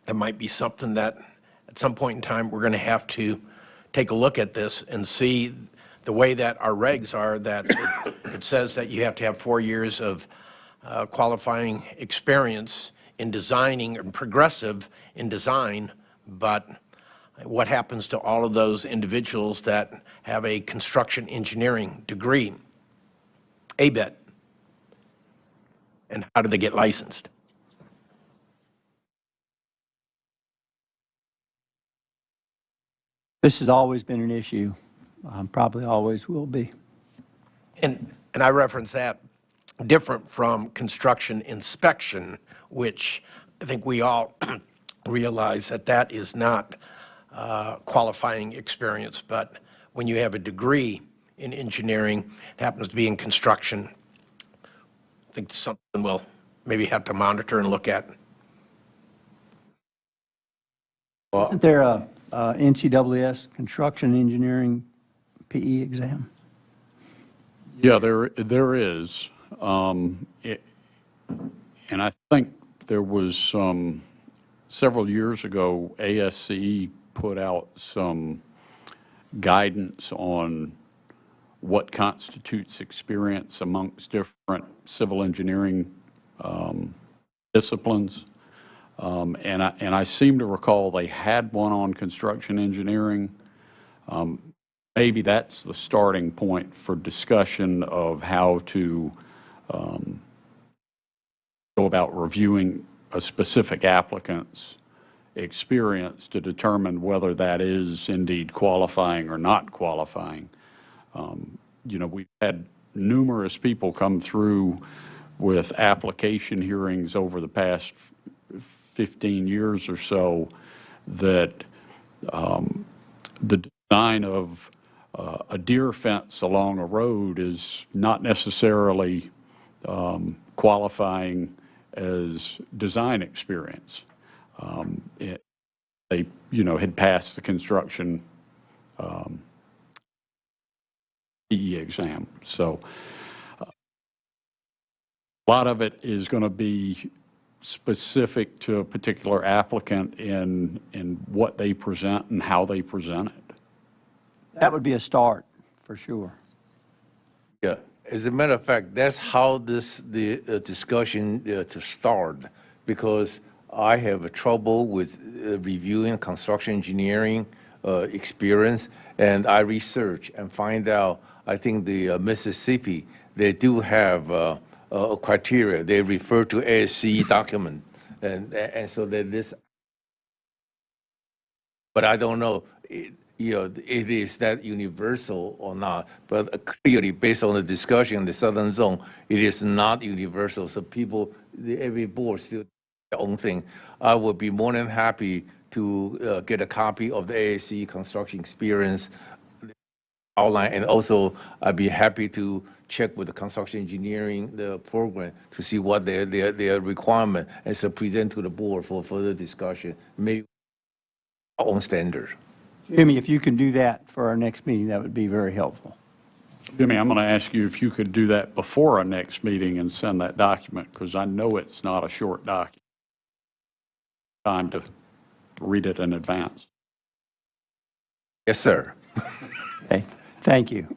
it might be something that at some point in time we're going to have to take a look at this and see the way that our regs are, that it says that you have to have 4 years of qualifying experience in designing and progressive in design, but what happens to all of those individuals that have a construction engineering degree, ABET, and how do they get licensed? This has always been an issue, probably always will be. And I reference that different from construction inspection, which I think we all realize that that is not qualifying experience. But when you have a degree in engineering, it happens to be in construction, I think something we'll maybe have to monitor and look at. Isn't there a NCAAS construction engineering PE exam? Yeah, there is. And I think there was several years ago, ASCE put out some guidance on what constitutes experience amongst different civil engineering disciplines. And I seem to recall they had one on construction engineering. Maybe that's the starting point for discussion of how to go about reviewing a specific applicant's experience to determine whether that is indeed qualifying or not qualifying. We've had numerous people come through with application hearings over the past 15 years or so that the design of a deer fence along a road is not necessarily qualifying as design experience. They, had passed the construction PE exam. So A lot of it is going to be specific to a particular applicant in what they present and how they present it. That would be a start, for sure. Yeah, as a matter of fact, that's how the discussion to start, because I have trouble with reviewing construction engineering experience, and I research and find out, I think the Mississippi, they do have a criteria. They refer to ASCE document, and so that this, but I don't know, it is that universal or not. But clearly, based on the discussion in the Southern Zone, it is not universal. So people, every board still their own thing. I would be more than happy to get a copy of the ASCE construction experience outline, and also I'd be happy to check with the construction engineering the program to see what their requirement, and so present to the board for further discussion. Maybe our own standard. Jimmy, if you can do that for our next meeting, that would be very helpful. Jimmy, I'm going to ask you if you could do that before our next meeting and send that document, because I know it's not a short document. Time to read it in advance. Yes, sir. Okay, thank you.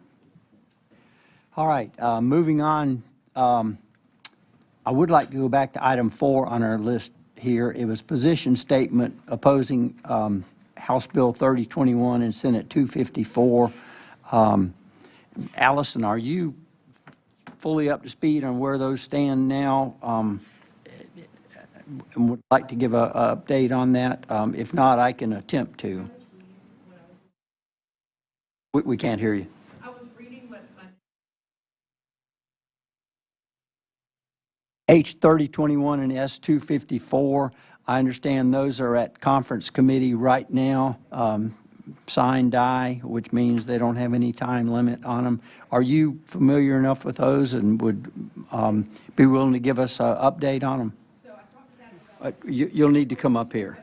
All right, moving on, I would like to go back to item 4 on our list here. It was position statement opposing House Bill 3021 and Senate 254. Allison, are you fully up to speed on where those stand now? And would like to give an update on that. If not, I can attempt to. We can't hear you. I was reading what H 3021 and S 254, I understand those are at conference committee right now, sign die, which means they don't have any time limit on them. Are you familiar enough with those and would be willing to give us an update on them? So I talked to that about You'll need to come up here.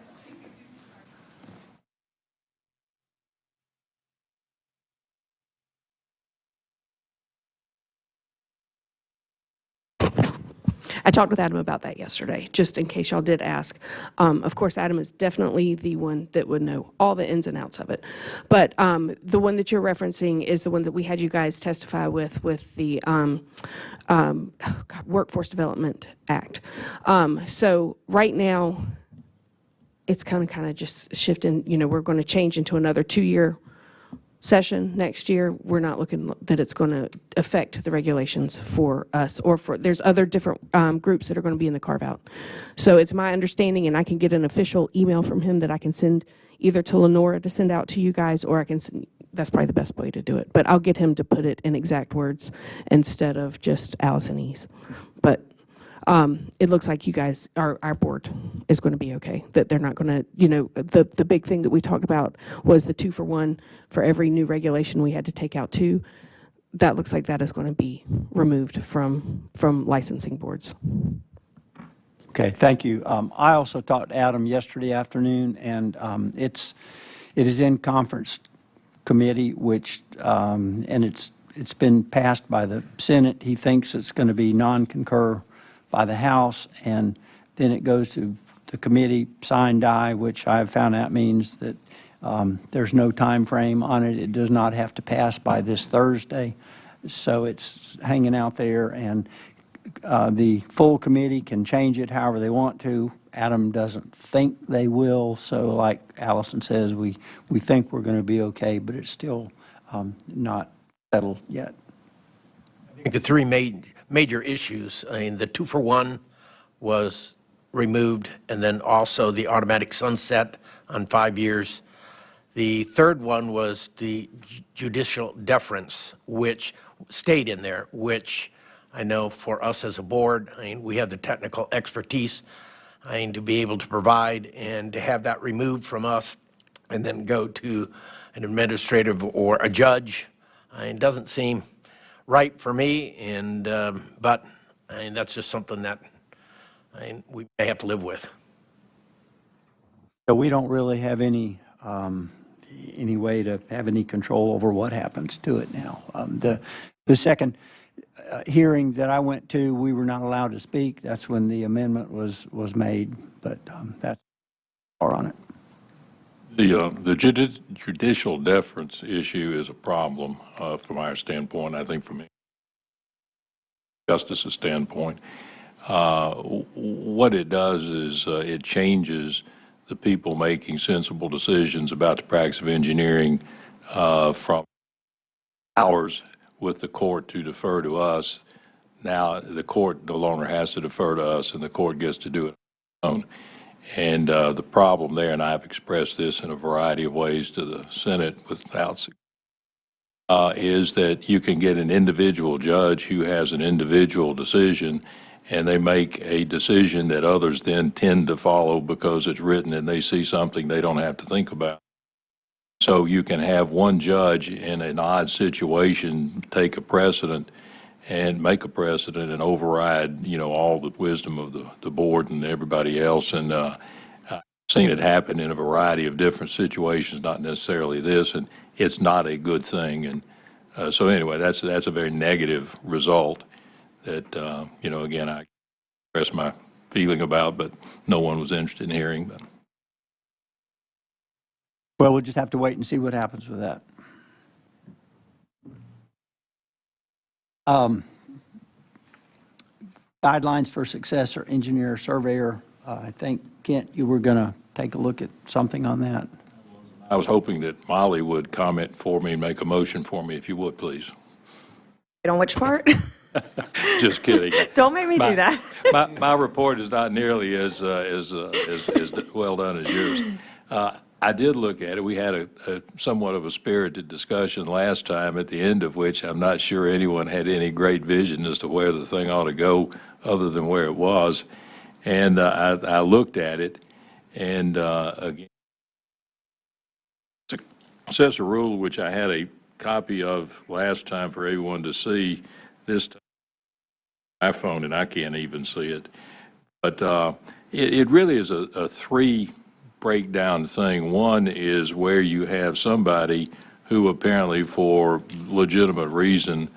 I talked with Adam about that yesterday, just in case y'all did ask. Of course, Adam is definitely the one that would know all the ins and outs of it. But the one that you're referencing is the one that we had you guys testify with the Workforce Development Act. So right now, it's kind of just shifting. You know, we're going to change into another 2-year session next year. We're not looking that it's going to affect the regulations for us or for, there's other different groups that are going to be in the carve-out. So it's my understanding, and I can get an official email from him that I can send either to Lenora to send out to you guys, or I can send, that's probably the best way to do it. But I'll get him to put it in exact words instead of just Allisonese. But it looks like you guys, our board is going to be okay, that they're not going to, you know, the big thing that we talked about was the 2-for-1 for every new regulation we had to take out 2. That looks like that is going to be removed from licensing boards. Okay, thank you. I also talked to Adam yesterday afternoon, and it is in conference committee, which, and it's been passed by the Senate. He thinks it's going to be non-concur by the House, and then it goes to the committee, sign die, which I've found out means that there's no time frame on it. It does not have to pass by this Thursday. So it's hanging out there, and the full committee can change it however they want to. Adam doesn't think they will, so like Allison says, we think we're going to be okay, but it's still not settled yet. I think the 3 major issues, I mean, the 2-for-1 was removed, and then also the automatic sunset on 5 years. The third one was the judicial deference, which stayed in there, which I know for us as a board, I mean, we have the technical expertise, I mean, to be able to provide, and to have that removed from us and then go to an administrative or a judge, I mean, doesn't seem right for me, and but I mean, that's just something that we may have to live with. So we don't really have any way to have any control over what happens to it now. The second hearing that I went to, we were not allowed to speak. That's when the amendment was made, but that's all on it. The judicial deference issue is a problem from our standpoint, I think from justice's standpoint. What it does is it changes the people making sensible decisions about the practice of engineering from ours with the court to defer to us. Now, the court no longer has to defer to us, and the court gets to do it on its own. And the problem there, and I've expressed this in a variety of ways to the Senate without success, is that you can get an individual judge who has an individual decision, and they make a decision that others then tend to follow because it's written and they see something they don't have to think about. So you can have one judge in an odd situation take a precedent and make a precedent and override, all the wisdom of the board and everybody else. And I've seen it happen in a variety of different situations, not necessarily this, and it's not a good thing. And so anyway, that's a very negative result that, again, I expressed my feeling about, but no one was interested in hearing. But. Well, we'll just have to wait and see what happens with that. Guidelines for successor engineer surveyor. I think, Kent, you were going to take a look at something on that. I was hoping that Molly would comment for me and make a motion for me, if you would, please. On which part? Just kidding. Don't make me do that. My report is not nearly as well done as yours. I did look at it. We had a somewhat of a spirited discussion last time, at the end of which I'm not sure anyone had any great vision as to where the thing ought to go other than where it was. And I looked at it, and again, it says a rule which I had a copy of last time for everyone to see. This time, my phone, and I can't even see it. But it really is a three breakdown thing. One is where you have somebody who apparently for legitimate reason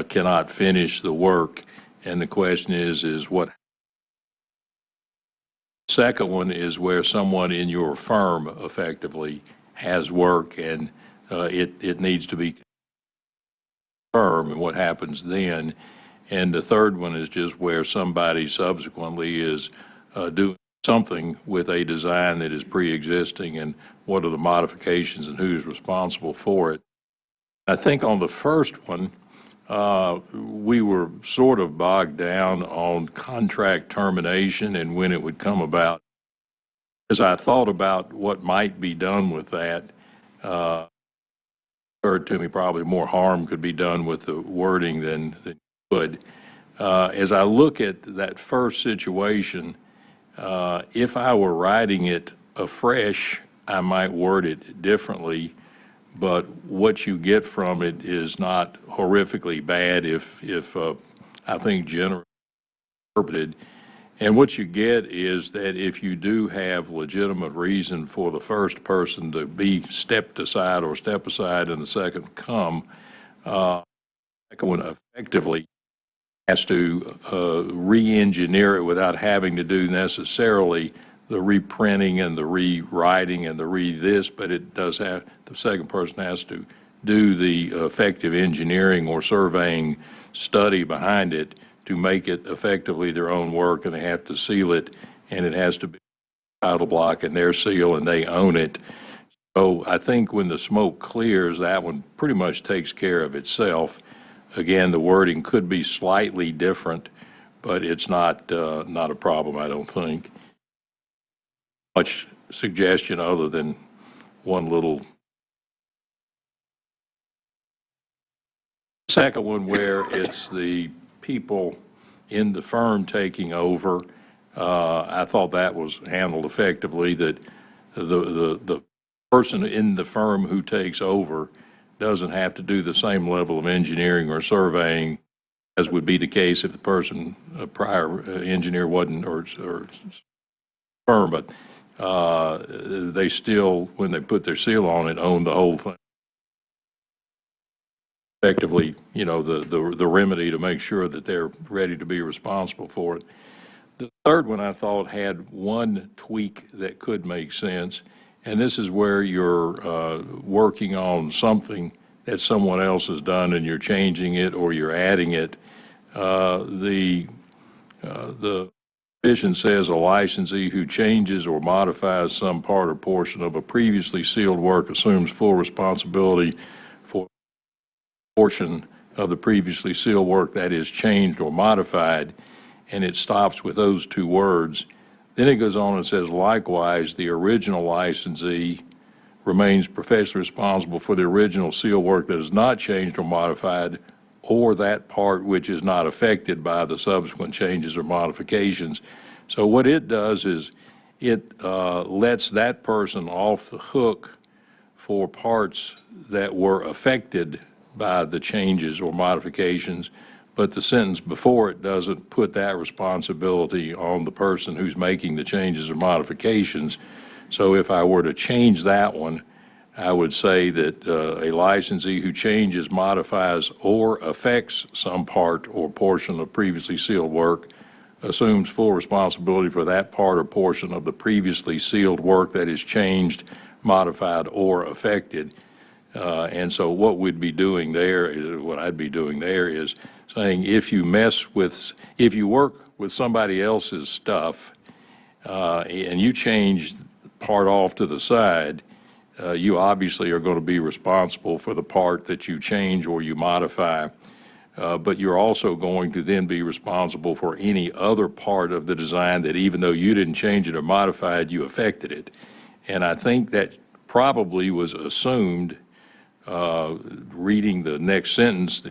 cannot finish the work, and the question is what. Second one is where someone in your firm effectively has work and it needs to be firm, and what happens then. And the third one is just where somebody subsequently is doing something with a design that is pre-existing, and what are the modifications and who's responsible for it. I think on the first one, we were sort of bogged down on contract termination and when it would come about. As I thought about what might be done with that, occurred to me probably more harm could be done with the wording than good. As I look at that first situation, if I were writing it afresh, I might word it differently, but what you get from it is not horrifically bad if I think generally interpreted. And what you get is that if you do have legitimate reason for the first person to be stepped aside or step aside and the second come, the second one effectively has to re-engineer it without having to do necessarily the reprinting and the rewriting and the re-this, but it does have, the second person has to do the effective engineering or surveying study behind it to make it effectively their own work, and they have to seal it, and it has to be title block and their seal, and they own it. So I think when the smoke clears, that one pretty much takes care of itself. Again, the wording could be slightly different, but it's not a problem, I don't think. Much suggestion other than one little. Second one, where it's the people in the firm taking over, I thought that was handled effectively, that the person in the firm who takes over doesn't have to do the same level of engineering or surveying as would be the case if the person, a prior engineer wasn't, or firm, but they still, when they put their seal on it, own the whole thing. effectively, the remedy to make sure that they're ready to be responsible for it. The third one I thought had one tweak that could make sense, and this is where you're working on something that someone else has done and you're changing it or you're adding it. The provision says a licensee who changes or modifies some part or portion of a previously sealed work assumes full responsibility for a portion of the previously sealed work that is changed or modified, and it stops with those two words. Then it goes on and says, likewise, the original licensee remains professionally responsible for the original seal work that is not changed or modified, or that part which is not affected by the subsequent changes or modifications. So what it does is it lets that person off the hook for parts that were affected by the changes or modifications, but the sentence before it doesn't put that responsibility on the person who's making the changes or modifications. So if I were to change that one, I would say that a licensee who changes, modifies, or affects some part or portion of previously sealed work assumes full responsibility for that part or portion of the previously sealed work that is changed, modified, or affected. And so what we'd be doing there is, what I'd be doing there is saying if you work with somebody else's stuff and you change part off to the side, you obviously are going to be responsible for the part that you change or you modify, but you're also going to then be responsible for any other part of the design that even though you didn't change it or modify it, you affected it. And I think that probably was assumed, reading the next sentence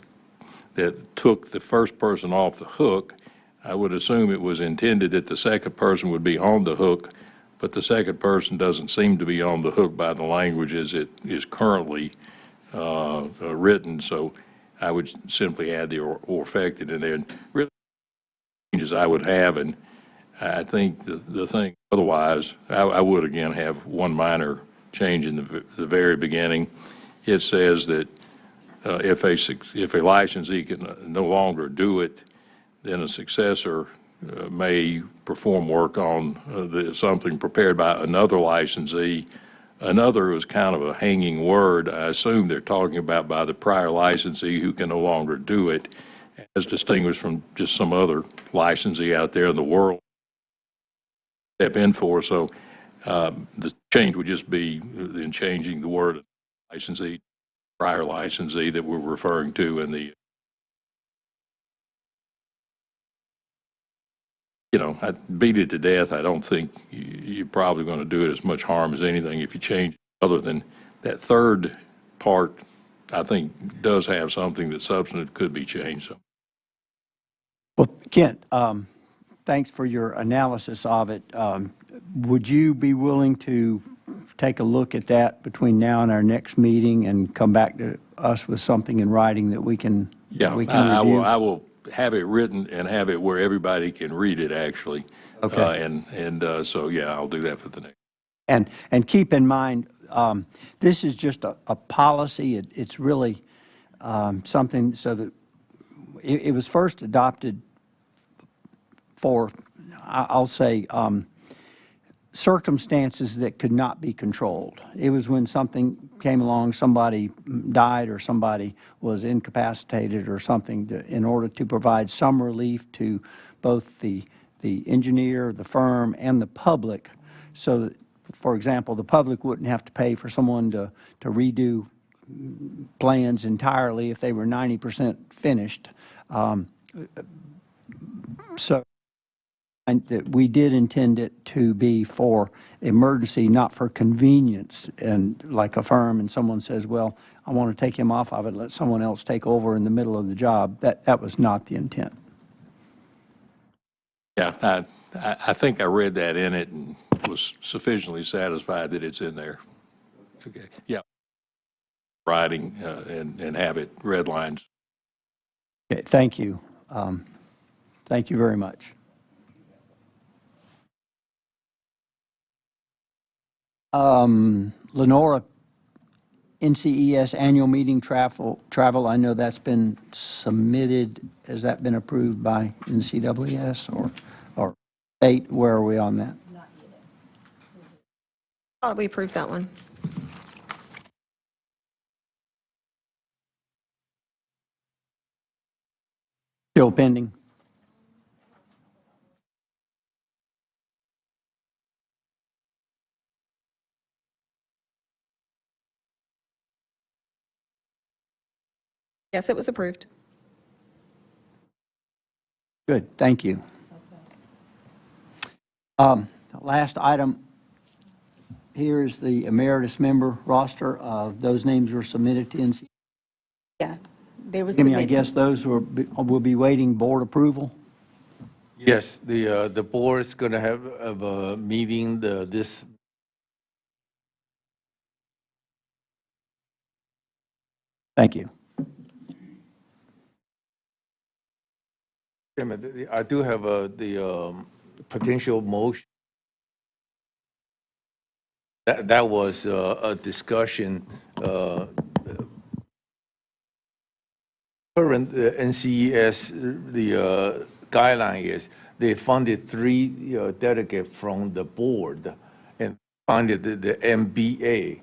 that took the first person off the hook. I would assume it was intended that the second person would be on the hook, but the second person doesn't seem to be on the hook by the language as it is currently written. So I would simply add the or affected in there. And really, changes I would have, and I think the thing otherwise, I would again have one minor change in the very beginning. It says that if a licensee can no longer do it, then a successor may perform work on something prepared by another licensee. Another is kind of a hanging word. I assume they're talking about by the prior licensee who can no longer do it, as distinguished from just some other licensee out there in the world step in for. So the change would just be in changing the word licensee, prior licensee that we're referring to in the, I beat it to death. I don't think you're probably going to do it as much harm as anything if you change it, other than that third part, I think does have something that substantive could be changed. So. Well, Kent, thanks for your analysis of it. Would you be willing to take a look at that between now and our next meeting and come back to us with something in writing that we can review? I will have it written and have it where everybody can read it, actually. Okay. So, yeah, I'll do that for the next. And keep in mind, this is just a policy. It's really something so that it was first adopted for, I'll say, circumstances that could not be controlled. It was when something came along, somebody died or somebody was incapacitated or something, in order to provide some relief to both the engineer, the firm, and the public, so that, for example, the public wouldn't have to pay for someone to redo plans entirely if they were 90% finished. So that we did intend it to be for emergency, not for convenience. And like a firm, and someone says, well, I want to take him off of it, let someone else take over in the middle of the job. That was not the intent. Yeah, I think I read that in it and was sufficiently satisfied that it's in there. Okay. Yeah. Writing and have it redlined. Okay, thank you. Thank you very much. Lenora NCES annual meeting travel, I know that's been submitted. Has that been approved by NCWS or state? Where are we on that? Thought we approved that one. Still pending? Yes, it was approved. Good, thank you. Last item here is the emeritus member roster. Those names were submitted to NC. Yeah, they were I mean, I submitted. guess those will be waiting board approval. Yes, the board's going to have a meeting this. Thank you. Chairman, I do have the potential motion. That was a discussion. Current NCES, the guideline is they funded 3 delegates from the board and funded the MBA.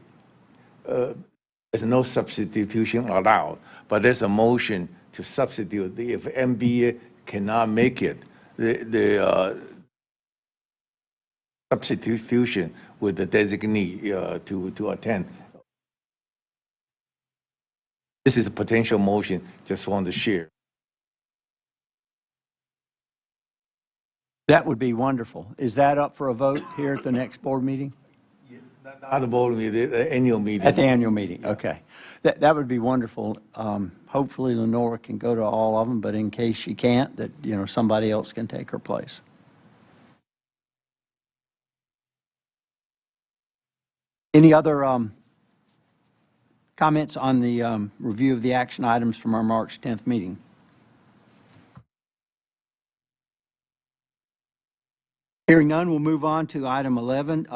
There's no substitution allowed, but there's a motion to substitute. If MBA cannot make it, the substitution with the designee to attend. This is a potential motion, just want to share. That would be wonderful. Is that up for a vote here at the next board meeting? Not the board meeting, the annual meeting. At the annual meeting, okay. That would be wonderful. Hopefully Lenora can go to all of them, but in case she can't, that, somebody else can take her place. Any other comments on the review of the action items from our March 10th meeting? Hearing none, we'll move on to item 11.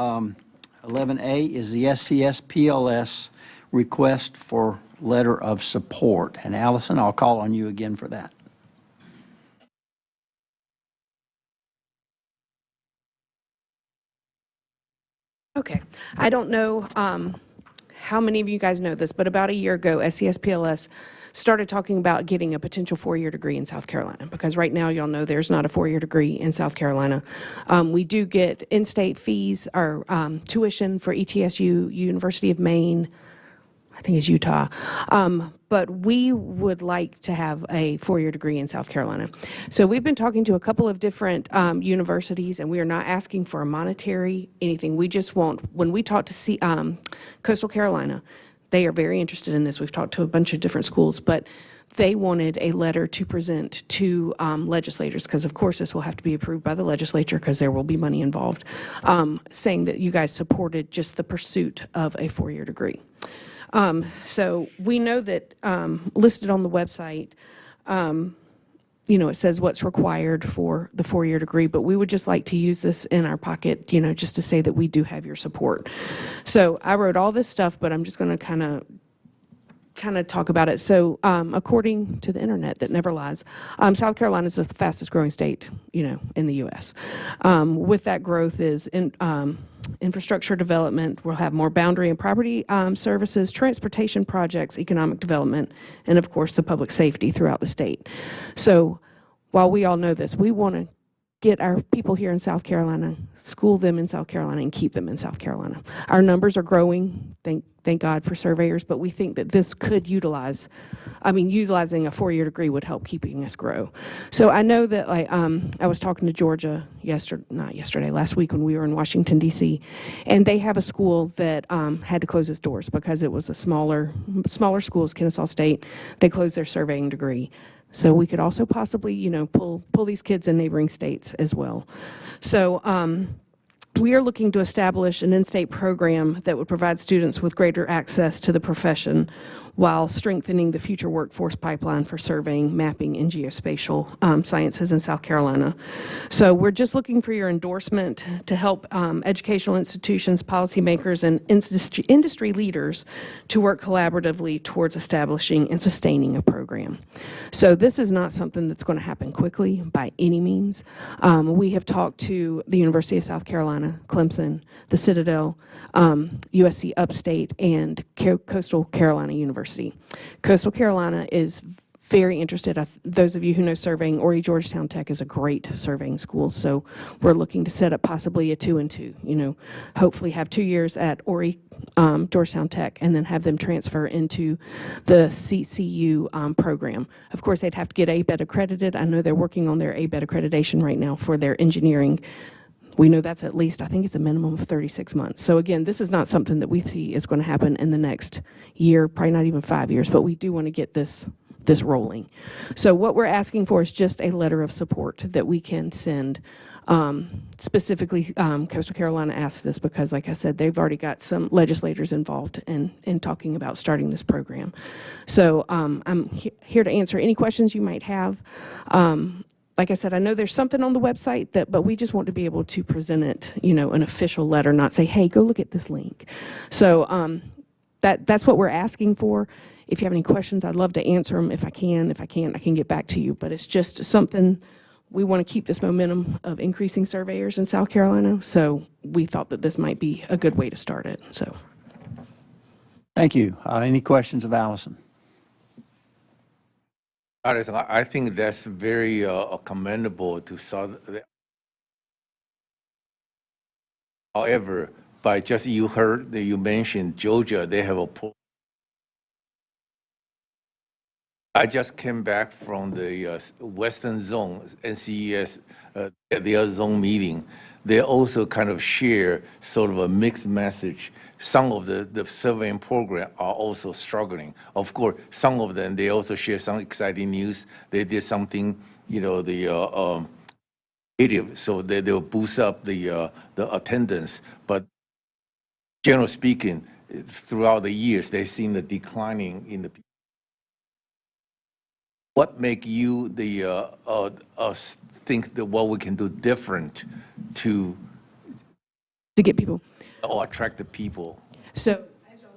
11A is the SCS PLS request for letter of support. And Allison, I'll call on you again for that. Okay. I don't know how many of you guys know this, but about a year ago, SES PLS started talking about getting a potential 4-year degree in South Carolina, because right now, y'all know there's not a 4-year degree in South Carolina. We do get in-state fees or tuition for ETSU, University of Maine, I think it's Utah. But we would like to have a 4-year degree in South Carolina. So we've been talking to a couple of different universities, and we are not asking for a monetary anything. We just want, when we talk to Coastal Carolina, they are very interested in this. We've talked to a bunch of different schools, but they wanted a letter to present to legislators, because of course this will have to be approved by the legislature because there will be money involved, saying that you guys supported just the pursuit of a 4-year degree. So we know that listed on the website, it says what's required for the 4-year degree, but we would just like to use this in our pocket, just to say that we do have your support. So I wrote all this stuff, but I'm just going to kind of talk about it. So according to the internet that never lies, South Carolina is the fastest growing state, in the U.S. With that growth is infrastructure development. We'll have more boundary and property services, transportation projects, economic development, and of course the public safety throughout the state. So while we all know this, we want to get our people here in South Carolina, school them in South Carolina, and keep them in South Carolina. Our numbers are growing, thank God for surveyors, but we think that this could utilizing a 4-year degree would help keeping us grow. So I know that I was talking to Georgia last week when we were in Washington, D.C., and they have a school that had to close its doors because it was a smaller schools, Kennesaw State. They closed their surveying degree. So we could also possibly, pull these kids in neighboring states as well. So we are looking to establish an in-state program that would provide students with greater access to the profession while strengthening the future workforce pipeline for surveying, mapping, and geospatial sciences in South Carolina. So we're just looking for your endorsement to help educational institutions, policymakers, and industry leaders to work collaboratively towards establishing and sustaining a program. So this is not something that's going to happen quickly by any means. We have talked to the University of South Carolina, Clemson, the Citadel, USC Upstate, and Coastal Carolina University. Coastal Carolina is very interested. Those of you who know surveying, Horry Georgetown Tech is a great surveying school, so we're looking to set up possibly a 2 and 2, hopefully have 2 years at Horry Georgetown Tech and then have them transfer into the CCU program. Of course, they'd have to get ABET accredited. I know they're working on their ABET accreditation right now for their engineering. We know that's at least, I think it's a minimum of 36 months. So again, this is not something that we see is going to happen in the next year, probably not even 5 years, but we do want to get this rolling. So what we're asking for is just a letter of support that we can send. Specifically, Coastal Carolina asked this because, like I said, they've already got some legislators involved in talking about starting this program. So I'm here to answer any questions you might have. Like I said, I know there's something on the website but we just want to be able to present it, an official letter, not say, hey, go look at this link. So that's what we're asking for. If you have any questions, I'd love to answer them if I can. If I can't, I can get back to you. But it's just something, we want to keep this momentum of increasing surveyors in South Carolina. So we thought that this might be a good way to start it. So. Thank you. Any questions of Allison? I think that's very commendable to South. However, by just you heard that you mentioned Georgia, they have a pool. I just came back from the Western Zone, NCES, their zone meeting. They also kind of share sort of a mixed message. Some of the surveying program are also struggling. Of course, some of them, they also share some exciting news. They did something, creative, so they'll boost up the attendance. But generally speaking, throughout the years, they've seen the declining in the. What make you us think that what we can do different to get people or attract the people? So as y'all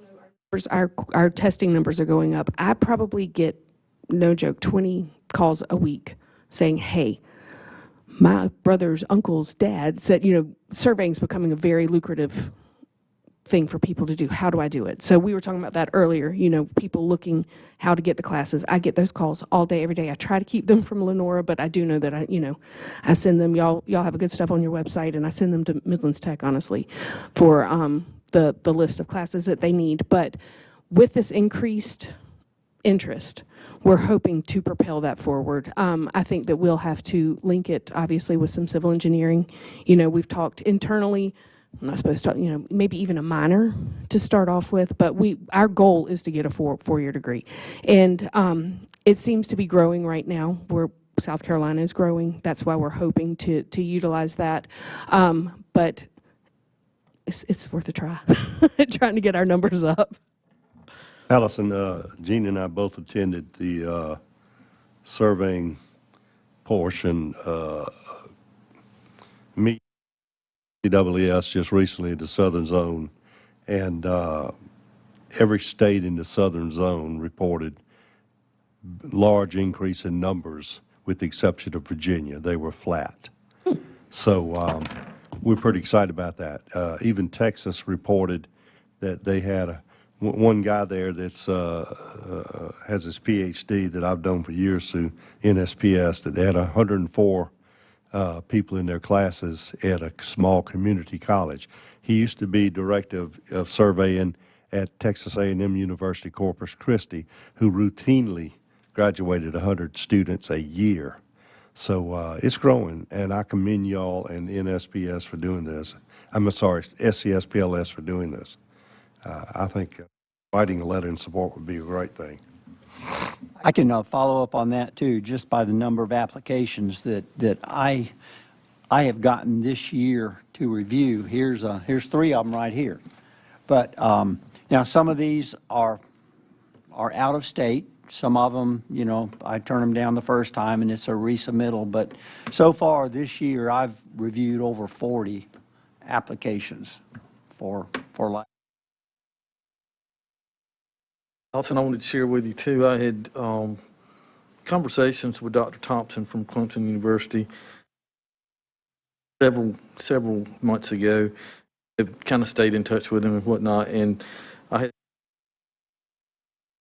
know, our testing numbers are going up. I probably get, no joke, 20 calls a week saying, hey, my brother's uncle's dad said, surveying is becoming a very lucrative thing for people to do. How do I do it? So we were talking about that earlier, people looking how to get the classes. I get those calls all day, every day. I try to keep them from Lenora, but I do know that I send them, y'all have a good stuff on your website, and I send them to Midlands Tech, honestly, for the list of classes that they need. But with this increased interest, we're hoping to propel that forward. I think that we'll have to link it, obviously, with some civil engineering. We've talked internally. I'm not supposed to, maybe even a minor to start off with, but our goal is to get a four-year degree. And it seems to be growing right now, where South Carolina is growing. That's why we're hoping to utilize that. But it's worth a try, trying to get our numbers up. Allison, Gene and I both attended the surveying portion meeting. CWS just recently at the Southern Zone, and every state in the Southern Zone reported large increase in numbers with the exception of Virginia. They were flat. So we're pretty excited about that. Even Texas reported that they had one guy there that's has his PhD that I've known for years through NSPS, that they had 104 people in their classes at a small community college. He used to be director of surveying at Texas A&M University Corpus Christi, who routinely graduated 100 students a year. So it's growing, and I commend y'all and NSPS for doing this. I'm sorry, SCSPLS for doing this. I think writing a letter in support would be a great thing. I can follow up on that too, just by the number of applications that I have gotten this year to review. Here's 3 of them right here. But now some of these are are out of state. Some of them, you know, I turn them down the first time and it's a resubmittal. But so far this year, I've reviewed over 40 applications for license. Allison, I wanted to share with you too, I had conversations with Dr. Thompson from Clemson University several months ago. I've kind of stayed in touch with him and whatnot, and I had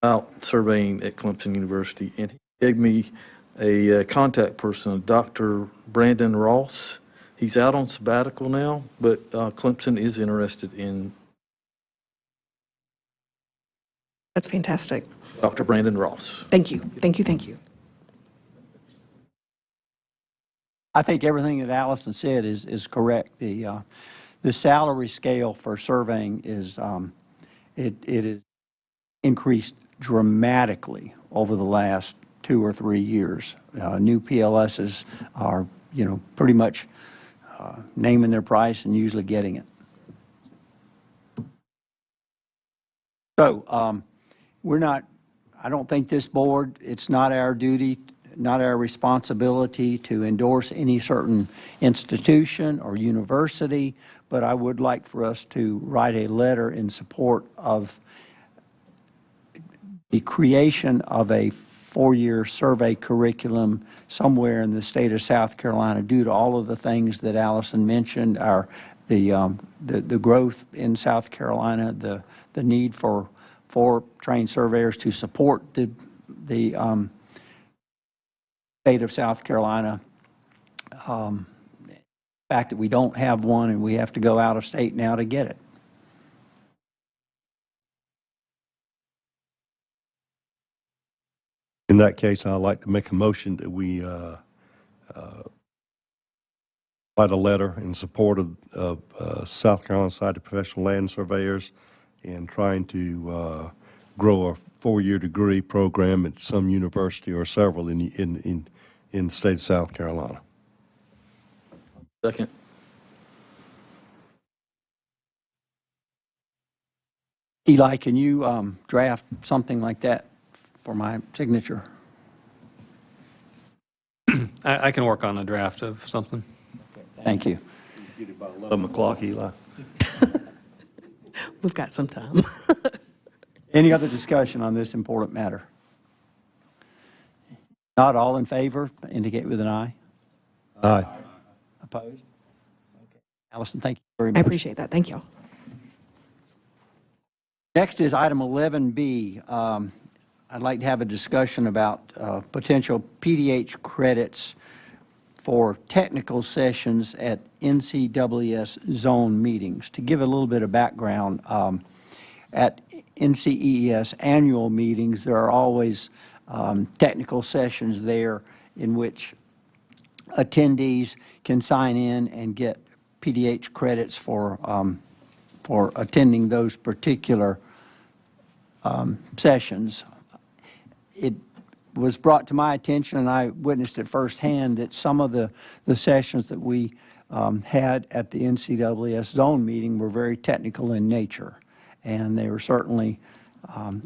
about surveying at Clemson University, and he gave me a contact person, Dr. Brandon Ross. He's out on sabbatical now, but Clemson is interested in That's fantastic. Dr. Brandon Ross. Thank you, thank you, thank you. I think everything that Allison said is correct. The salary scale for surveying is, it is increased dramatically over the last 2 or 3 years. New PLSs are, you know, pretty much naming their price and usually getting it. So we're not, I don't think this board, it's not our duty, not our responsibility to endorse any certain institution or university, but I would like for us to write a letter in support of the creation of a 4-year survey curriculum somewhere in the state of South Carolina due to all of the things that Allison mentioned, the growth in South Carolina, the need for trained surveyors to support the state of South Carolina. The fact that we don't have one and we have to go out of state now to get it. In that case, I'd like to make a motion that we write a letter in support of South Carolina Society of Professional Land Surveyors in trying to grow a 4-year degree program at some university or several in the state of South Carolina. Second. Eli, can you draft something like that for my signature? I can work on a draft of something. Thank you. Get it by 11 o'clock, Eli. We've got some time. Any other discussion on this important matter? Not all in favor, indicate with an aye. Aye. Opposed? Okay. Allison, thank you very I much. appreciate that, thank you. Next is item 11B. I'd like to have a discussion about potential PDH credits for technical sessions at NCEES zone meetings. To give a little bit of background, at NCEES annual meetings, there are always technical sessions there in which attendees can sign in and get PDH credits for attending those particular sessions. It was brought to my attention, and I witnessed it firsthand, that some of the sessions that we had at the NCEES zone meeting were very technical in nature, and they were certainly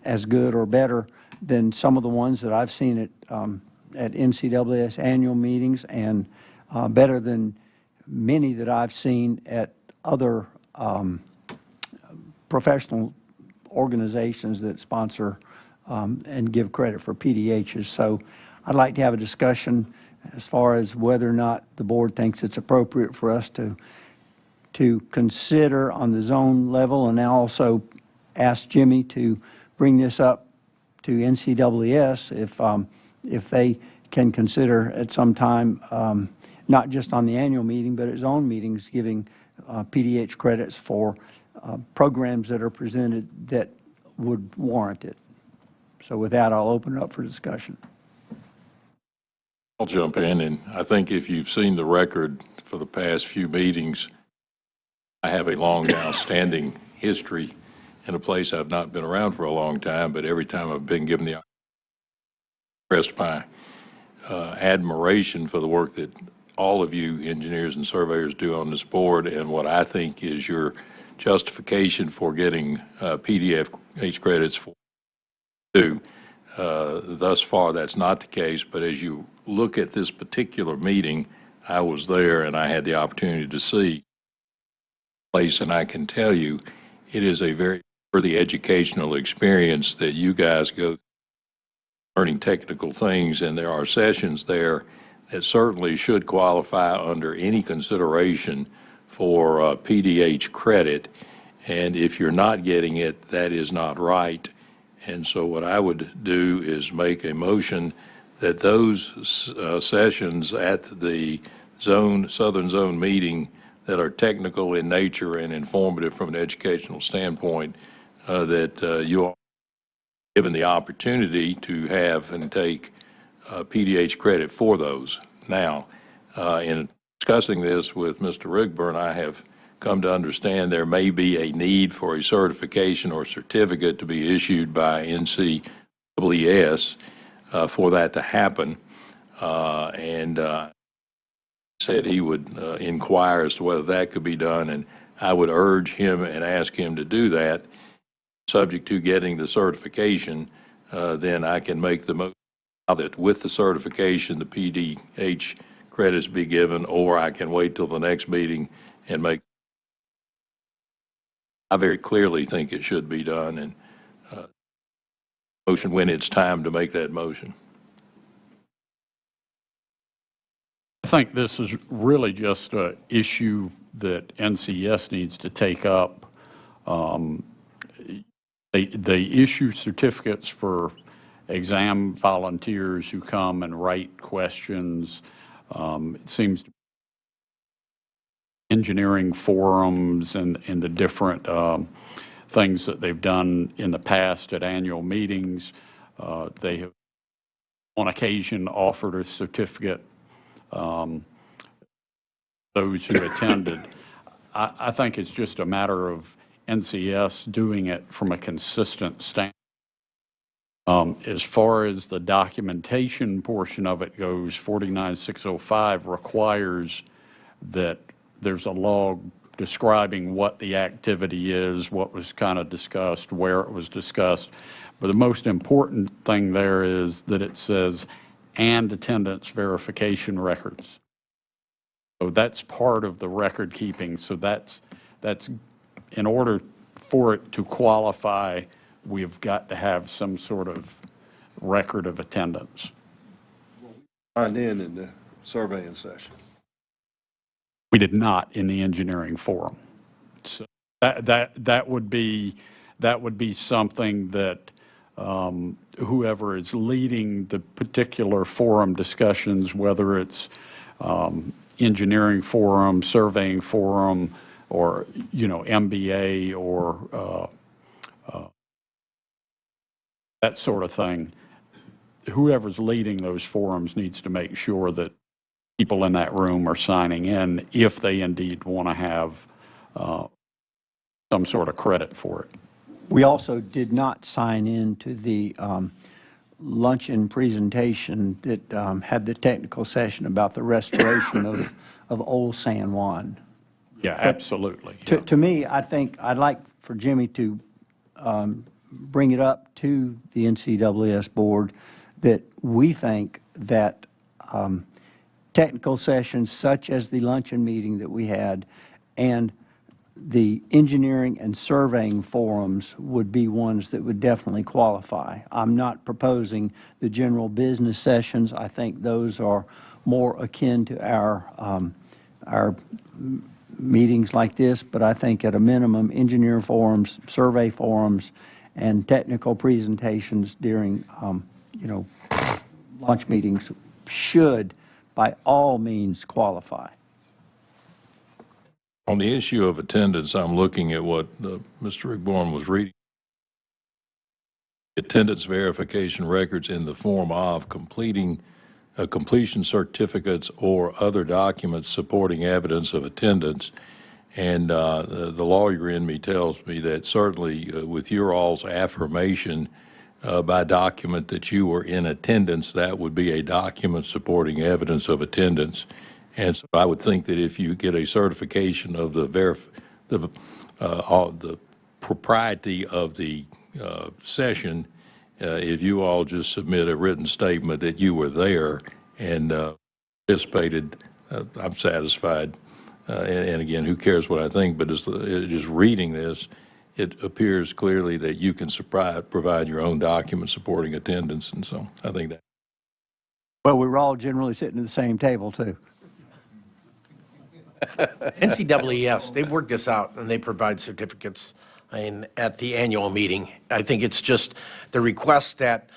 as good or better than some of the ones that I've seen at NCEES annual meetings, and better than many that I've seen at other professional organizations that sponsor and give credit for PDHs. So I'd like to have a discussion as far as whether or not the board thinks it's appropriate for us to consider on the zone level, and now also ask Jimmy to bring this up to NCEES if they can consider at some time, not just on the annual meeting, but at zone meetings, giving PDH credits for programs that are presented that would warrant it. So with that, I'll open it up for discussion. I'll jump in, and I think if you've seen the record for the past few meetings, I have a long outstanding history in a place I've not been around for a long time, but every time I've been given the expressed my admiration for the work that all of you engineers and surveyors do on this board, and what I think is your justification for getting PDH credits for do. Thus far, that's not the case, but as you look at this particular meeting, I was there and I had the opportunity to see the place, and I can tell you, it is a very worthy educational experience that you guys go through, learning technical things, and there are sessions there that certainly should qualify under any consideration for PDH credit. And if you're not getting it, that is not right. And so what I would do is make a motion that those sessions at the Southern Zone meeting that are technical in nature and informative from an educational standpoint, that you are given the opportunity to have and take PDH credit for those. Now, in discussing this with Mr. Rigburn, I have come to understand there may be a need for a certification or certificate to be issued by NCEES for that to happen. And said he would inquire as to whether that could be done, and I would urge him and ask him to do that. Subject to getting the certification, then I can make the motion that with the certification, the PDH credits be given, or I can wait till the next meeting and make. I very clearly think it should be done, and motion when it's time to make that motion. I think this is really just an issue that NCS needs to take up. They issue certificates for exam volunteers who come and write questions. It seems to engineering forums and the different things that they've done in the past at annual meetings. They have, on occasion, offered a certificate those who attended. I think it's just a matter of NCS doing it from a consistent standpoint. As far as the documentation portion of it goes, 49605 requires that there's a log describing what the activity is, what was kind of discussed, where it was discussed. But the most important thing there is that it says, and attendance verification records. So that's part of the record keeping. So that's in order for it to qualify, we've got to have some sort of record of attendance. Signed in the surveying session. We did not in the engineering forum. So that would be something that whoever is leading the particular forum discussions, whether it's engineering forum, surveying forum, or MBA or that sort of thing, whoever's leading those forums needs to make sure that people in that room are signing in if they indeed want to have some sort of credit for it. We also did not sign in to the luncheon presentation that had the technical session about the restoration of Old San Juan. Yeah, absolutely. To me, I think I'd like for Jimmy to bring it up to the NCAAS board that we think that technical sessions such as the luncheon meeting that we had and the engineering and surveying forums would be ones that would definitely qualify. I'm not proposing the general business sessions. I think those are more akin to our meetings like this, but I think at a minimum, engineer forums, survey forums, and technical presentations during, launch meetings should, by all means, qualify. On the issue of attendance, I'm looking at what Mr. Rigborn was reading. Attendance verification records in the form of completion certificates or other documents supporting evidence of attendance. And the lawyer in me tells me that certainly with your all's affirmation by document that you were in attendance, that would be a document supporting evidence of attendance. And so I would think that if you get a certification of the propriety of the session, If you all just submit a written statement that you were there and participated, I'm satisfied. And again, who cares what I think, but just reading this, it appears clearly that you can provide your own documents supporting attendance, and so I think that. Well, we were all generally sitting at the same table, too. NCAAS, they've worked this out, and they provide certificates at the annual meeting. I think it's just the request that,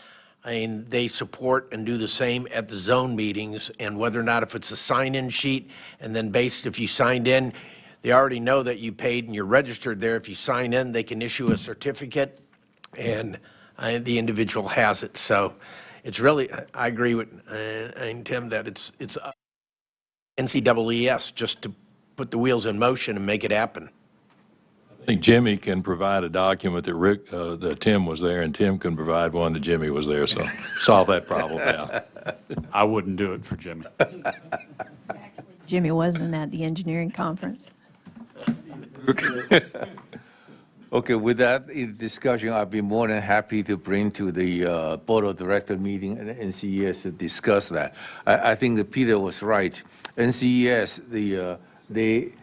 they support and do the same at the zone meetings, and whether or not if it's a sign-in sheet, and then if you signed in, they already know that you paid and you're registered there. If you sign in, they can issue a certificate, and the individual has it. So it's really, I agree with Tim that it's NCAAS just to put the wheels in motion and make it happen. I think Jimmy can provide a document that Tim was there, and Tim can provide one that Jimmy was there, so solve that problem now. I wouldn't do it for Jimmy. Jimmy wasn't at the engineering conference. Okay, with that discussion, I'd be more than happy to bring to the Board of Director meeting and NCES to discuss that. I think that Peter was right. NCES,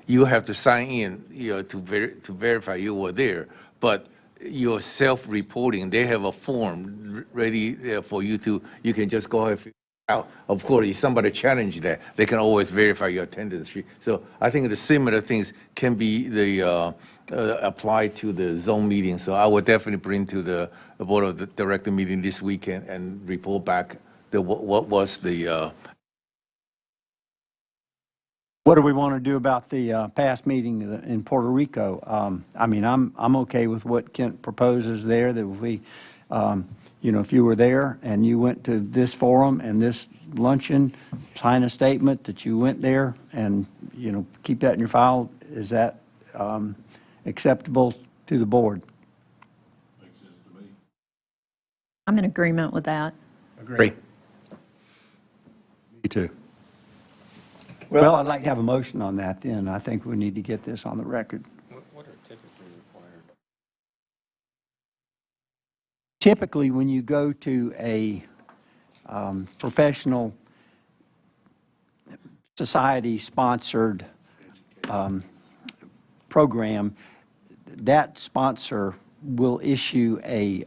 you have to sign in, to verify you were there, but your self-reporting, they have a form ready there for you you can just go ahead and fill it out. Of course, if somebody challenge that, they can always verify your attendance sheet. So I think the similar things can be applied to the zone meeting. So I will definitely bring to the Board of Director meeting this weekend and report back what was the What do we want to do about the past meeting in Puerto Rico? I mean, I'm okay with what Kent proposes there, that if we, if you were there and you went to this forum and this luncheon, sign a statement that you went there and, keep that in your file. Is that acceptable to the board? Makes sense to me. I'm in agreement with that. Agree. Me too. Well, I'd like to have a motion on that then. I think we need to get this on the record. What are typically required? Typically, when you go to a professional society-sponsored program, that sponsor will issue a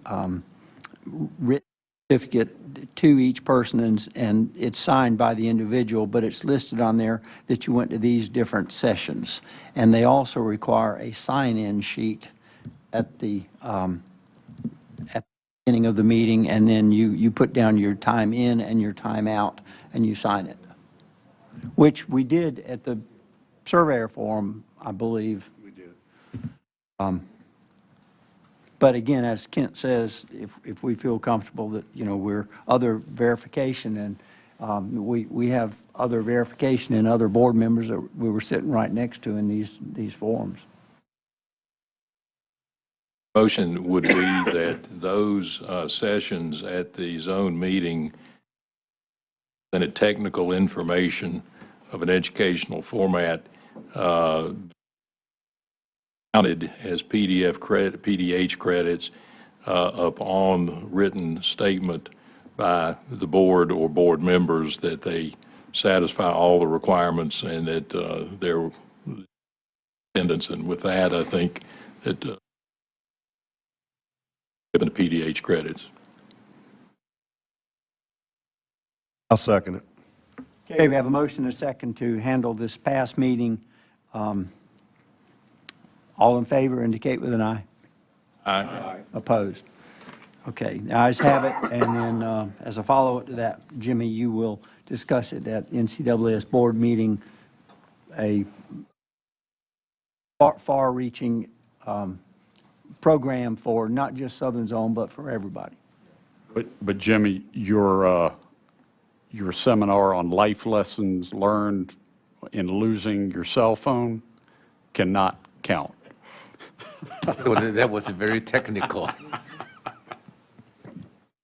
written certificate to each person, and it's signed by the individual, but it's listed on there that you went to these different sessions. And they also require a sign-in sheet at the beginning of the meeting, and then you put down your time in and your time out, and you sign it, which we did at the Surveyor Forum, I believe. We did. But again, as Kent says, if we feel comfortable that, we're other verification, and we have other verification in other board members that we were sitting right next to in these forums. Motion would be that those sessions at the zone meeting, then a technical information of an educational format counted as PDH credits upon written statement by the board or board members that they satisfy all the requirements and that their attendance. And with that, I think that given the PDH credits. I'll second it. Okay, we have a motion and a second to handle this past meeting. All in favor indicate with an aye. Aye. Opposed? Okay, the ayes have it, and then as a follow-up to that, Jimmy, you will discuss it at NCAAS board meeting, a far-reaching program for not just Southern Zone, but for everybody. But Jimmy, your seminar on life lessons learned in losing your cell phone cannot count. That was very technical.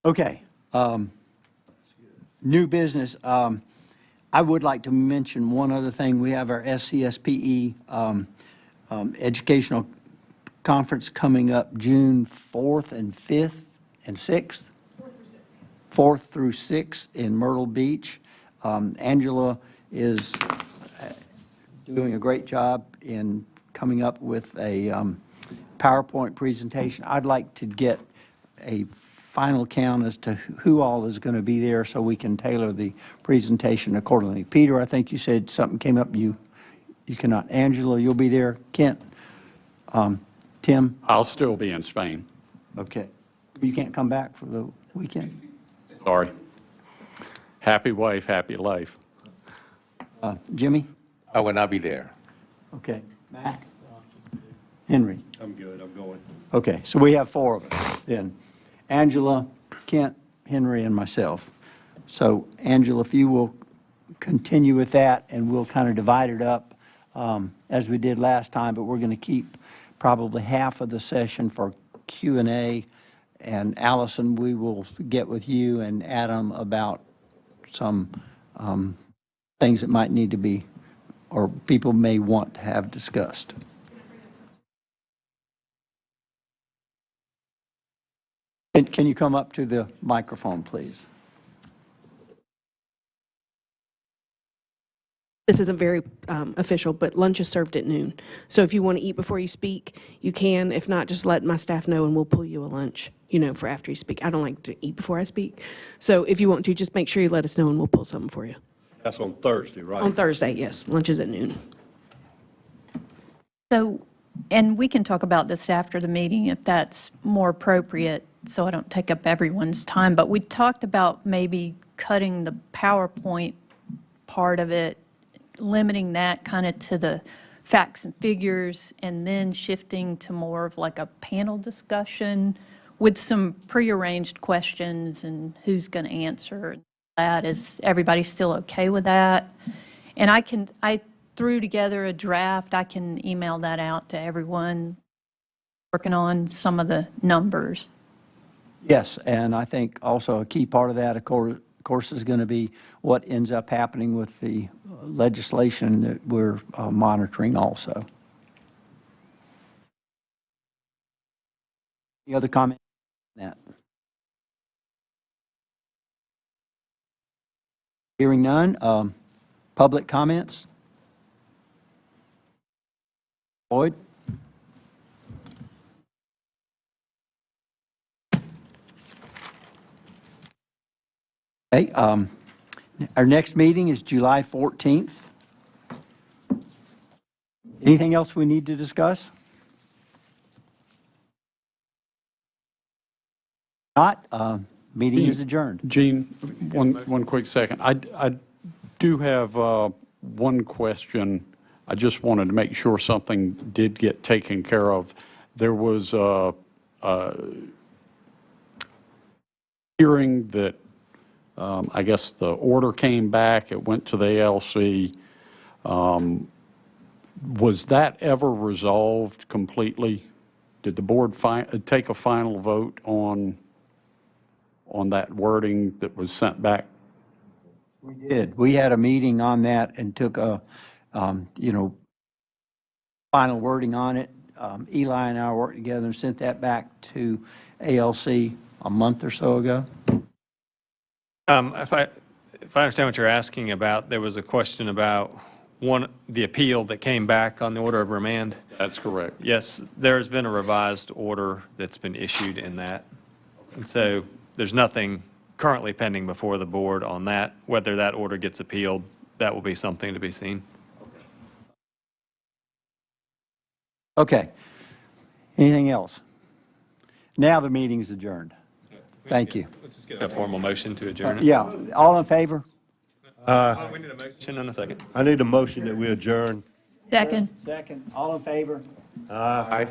Okay. New business. I would like to mention one other thing. We have our SCSPE educational conference coming up June 4th and 5th and 6th. 4th through 6th in Myrtle Beach. Angela is doing a great job in coming up with a PowerPoint presentation. I'd like to get a final count as to who all is going to be there so we can tailor the presentation accordingly. Peter, I think you said something came up, you cannot. Angela, you'll be there. Kent? Tim? I'll still be in Spain. Okay. You can't come back for the weekend? Sorry. Happy wife, happy life. Jimmy? I will not be there. Okay. Matt? Henry? I'm good, I'm going. Okay, so we have 4 of us then. Angela, Kent, Henry, and myself. So Angela, if you will continue with that, and we'll kind of divide it up as we did last time, but we're going to keep probably half of the session for Q&A. And Allison, we will get with you and Adam about some things that might need to be, or people may want to have discussed. And can you come up to the microphone, please? This isn't very official, but lunch is served at noon. So if you want to eat before you speak, you can. If not, just let my staff know and we'll pull you a lunch, for after you speak. I don't like to eat before I speak. So if you want to, just make sure you let us know and we'll pull something for you. That's on Thursday, right? On Thursday, yes. Lunch is at noon. So, and we can talk about this after the meeting if that's more appropriate, so I don't take up everyone's time. But we talked about maybe cutting the PowerPoint part of it, limiting that kind of to the facts and figures, and then shifting to more of like a panel discussion with some prearranged questions and who's going to answer that. Is everybody still okay with that? And I threw together a draft. I can email that out to everyone, working on some of the numbers. Yes, and I think also a key part of that, of course, is going to be what ends up happening with the legislation that we're monitoring also. Any other comment on that? Hearing none. Public comments? Lloyd? Okay, our next meeting is July 14th. Anything else we need to discuss? Not, meeting is adjourned. Gene, one quick second. I do have one question. I just wanted to make sure something did get taken care of. There was a hearing that I guess the order came back, it went to the ALC. Was that ever resolved completely? Did the board take a final vote on that wording that was sent back? We did. We had a meeting on that and took a, final wording on it. Eli and I worked together and sent that back to ALC a month or so ago. If I understand what you're asking about, there was a question about the appeal that came back on the order of remand. That's correct. Yes, there has been a revised order that's been issued in that. And so there's nothing currently pending before the board on that. Whether that order gets appealed, that will be something to be seen. Okay. Anything else? Now the meeting is adjourned. Thank you. Let's just get a formal motion to adjourn it. Yeah, all in favor? We need a motion in a second. I need a motion that we adjourn. Second. Second, all in favor? Aye.